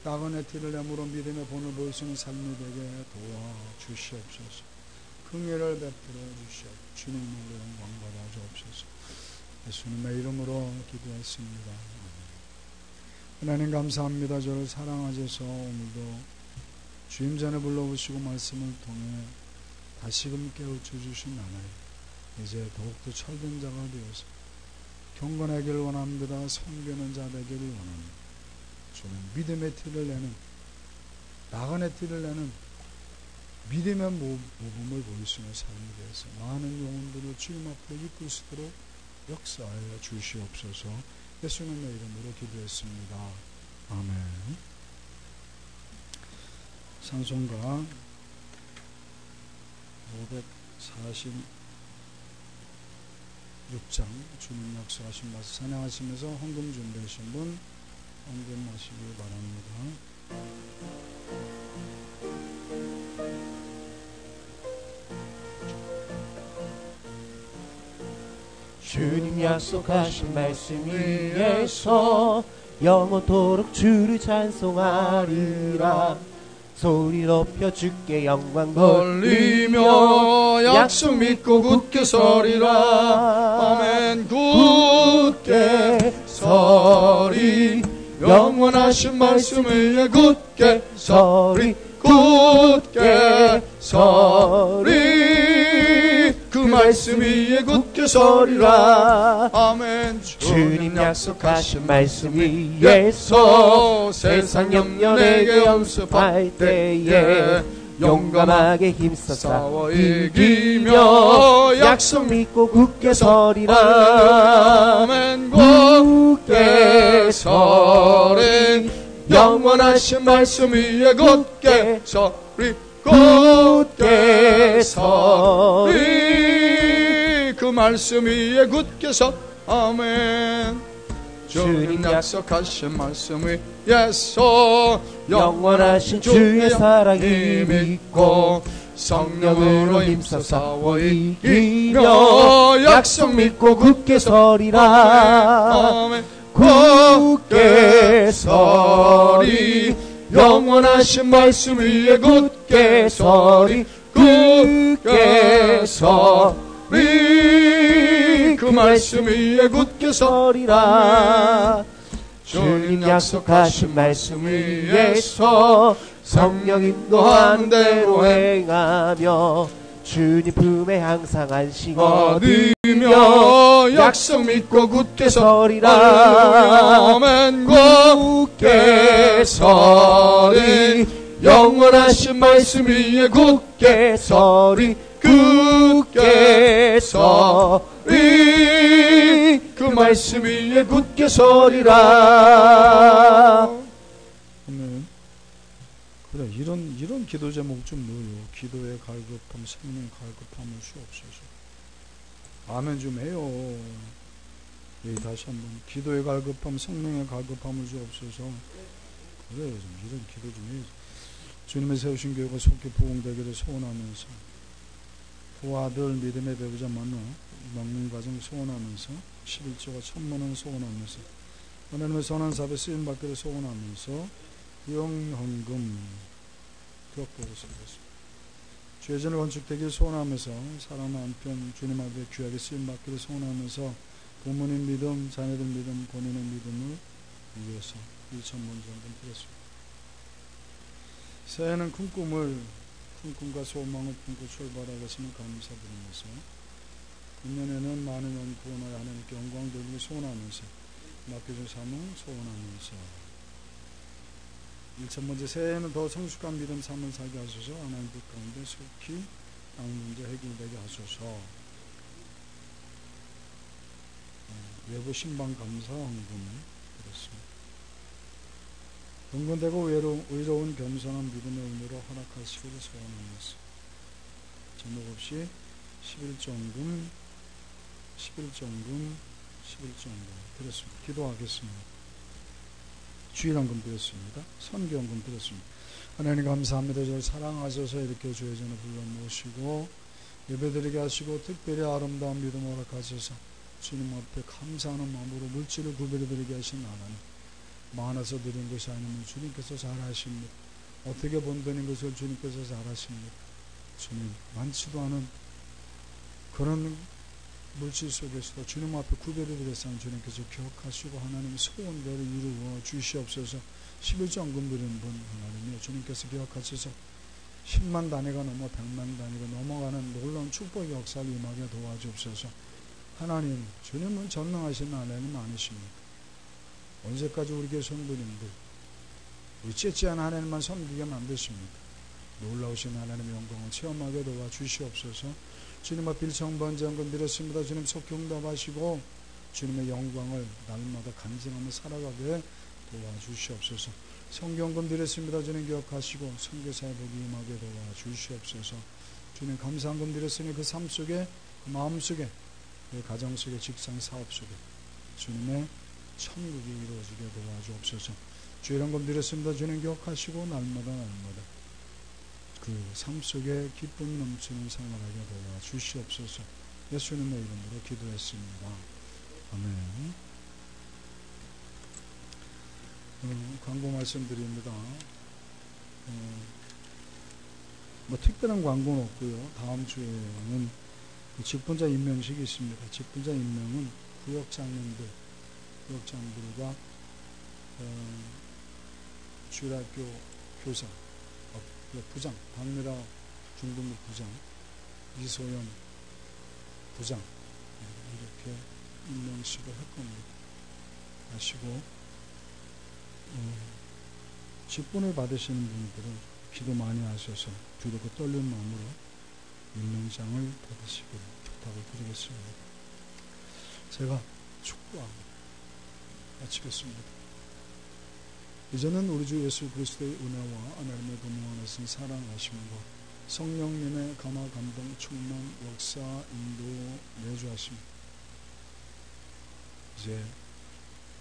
나그네 티를 내므로 믿음의 본을 보일 수 있는 삶이 되게 도와주시옵소서. 긍휼을 베풀어 주시옵소서. 주님의 영광 받아 주옵소서. 예수님의 이름으로 기도했습니다. 하나님 감사합니다. 저를 사랑하셔서 오늘도 주임 전에 불러보시고 말씀을 통해 다시금 깨우쳐 주신 하나님, 이제 더욱더 철든 자가 되어서 경건하기를 원합니다. 섬기는 자 되기를 원합니다. 저는 믿음의 티를 내는, 나그네 티를 내는 믿음의 모범을 보일 수 있는 삶이 되어서 많은 영혼들을 주님 앞에 이끌 수 있도록 역사하여 주시옵소서. 예수님의 이름으로 기도했습니다. 아멘. 찬송가 546장 주님 역사하신 말씀 찬양하시면서 헌금 준비하신 분 헌금하시기 바랍니다. 주님 약속하신 말씀 위에서 영원토록 주를 찬송하리라. 소리 높여 주께 영광 돌리며 약속 믿고 굳게 서리라. 아멘. 굳게 서리, 영원하신 말씀 위에 굳게 서리, 굳게 서리, 그 말씀 위에 굳게 서리라. 아멘. 주님 약속하신 말씀 위에서 세상 염려 내게 연습할 때에 용감하게 힘써 싸워 이기며 약속 믿고 굳게 서리라. 아멘. 굳게 서리, 영원하신 말씀 위에 굳게 서리, 굳게 서리, 그 말씀 위에 굳게 서. 아멘. 주님 약속하신 말씀 위에서 영원하신 주의 사랑이 믿고 성령으로 힘써 싸워 이기며 약속 믿고 굳게 서리라. 굳게 서리 영원하신 말씀 위에 굳게 서리. 굳게 서리 그 말씀 위에 굳게 서리라. 주님 약속하신 말씀 위에서 성령 인도하는 대로 행하며 주님 품에 항상 안식 얻으며 약속 믿고 굳게 서리라. 아멘. 굳게 서리 영원하신 말씀 위에 굳게 서리. 굳게 서리 그 말씀 위에 굳게 서리라. 아멘. 그래, 이런 기도 제목 좀 넣어요. 기도의 갈급함, 생명의 갈급함을 주옵소서. 아멘 좀 해요. 예, 다시 한번 기도의 갈급함, 생명의 갈급함을 주옵소서. 그래요, 좀 이런 기도 좀 해요. 주님의 세우신 교회가 속히 부흥되기를 소원하면서 부와 아들 믿음의 배우자 만나 막는 과정 소원하면서 11조가 천문을 소원하면서 하나님의 선한 사업에 쓰임받기를 소원하면서 영헌금 기억보고 쓰겠습니다. 죄전을 건축되기를 소원하면서 사랑하는 한편 주님 앞에 귀하게 쓰임받기를 소원하면서 부모님 믿음, 자녀들 믿음, 본인의 믿음을 위해서 1,000번 정도 드렸습니다. 새해는 큰 꿈과 소망을 품고 출발하겠으면 감사드리면서 금년에는 많은 연 구원하여 하나님께 영광 돌리기 소원하면서 맡겨준 사명 소원하면서 1,000번째 새해에는 더 성숙한 믿음 삶을 살게 하소서. 하나님 뜻 가운데 속히 땅 문제 해결되게 하소서. 외부 신방 감사 헌금 드렸습니다. 경건되고 의로운 겸손한 믿음의 은혜로 허락하시기를 소원하면서 제목 없이 11조헌금 드렸습니다. 기도하겠습니다. 주일헌금 드렸습니다. 선교헌금 드렸습니다. 하나님 감사합니다. 저를 사랑하셔서 이렇게 주의 전에 불러 모시고 예배드리게 하시고 특별히 아름다운 믿음 허락하셔서 주님 앞에 감사하는 마음으로 물질을 구별해드리게 하신 하나님, 많아서 드린 것이 아니면 주님께서 잘하십니다. 어떻게 번 돈인 것을 주님께서 잘하십니다. 주님, 많지도 않은 그런 물질 속에서도 주님 앞에 구별해드렸사는 주님께서 기억하시고 하나님의 소원대로 이루어 주시옵소서. 11조헌금 드리는 분 하나님이요, 주님께서 기억하셔서 10만 단위가 넘어 100만 단위가 넘어가는 놀라운 축복의 역사를 임하게 도와주옵소서. 하나님, 주님은 전능하신 하나님 아니십니까? 언제까지 우리 교회 성도님들 우리 째째한 하나님만 섬기게 만드십니까? 놀라우신 하나님의 영광을 체험하게 도와주시옵소서. 주님 앞에 1,000번 헌금 드렸습니다. 주님 속히 응답하시고 주님의 영광을 날마다 간증하며 살아가게 도와주시옵소서. 성경헌금 드렸습니다. 주님 기억하시고 선교사의 복이 임하게 도와주시옵소서. 주님 감사헌금 드렸으니 그 삶 속에, 그 마음 속에, 그 가정 속에, 직장 사업 속에 주님의 천국이 이루어지게 도와주옵소서. 주일헌금 드렸습니다. 주님 기억하시고 날마다 그 삶 속에 기쁨이 넘치는 생활하게 도와주시옵소서. 예수님의 이름으로 기도했습니다. 아멘. 광고 말씀드립니다. 뭐 특별한 광고는 없고요. 다음 주에는 직분자 임명식이 있습니다. 직분자 임명은 구역장들과 주일학교 교사, 부장, 박미라 중등부 부장, 이소연 부장 이렇게 임명식을 할 겁니다. 하시고 직분을 받으시는 분들은 기도 많이 하셔서 두렵고 떨리는 마음으로 임명장을 받으시기를 부탁을 드리겠습니다. 제가 축구하고 마치겠습니다. 이제는 우리 주 예수 그리스도의 은혜와 하나님의 그 무한하신 사랑하심과 성령님의 감화 감동 충만 역사 인도 내주하심, 이제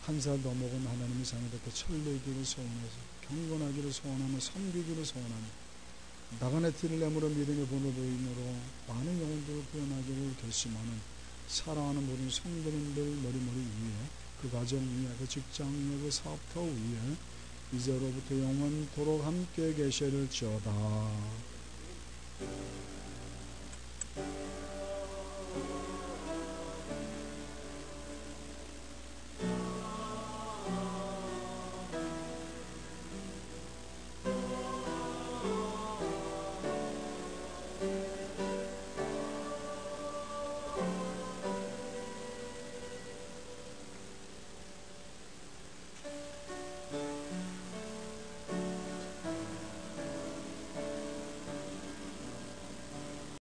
한 살 더 먹은 하나님의 자녀들께 철내기를 소원해서 경건하기를 소원하며 섬기기를 소원하며 나그네 티를 내므로 믿음의 본보인으로 많은 영혼들을 구원하기를 결심하는 사랑하는 모든 성도님들 머리머리 위에, 그 가정 위에, 그 직장 위에, 그 사업터 위에 이제로부터 영원토록 함께 계시리지어다.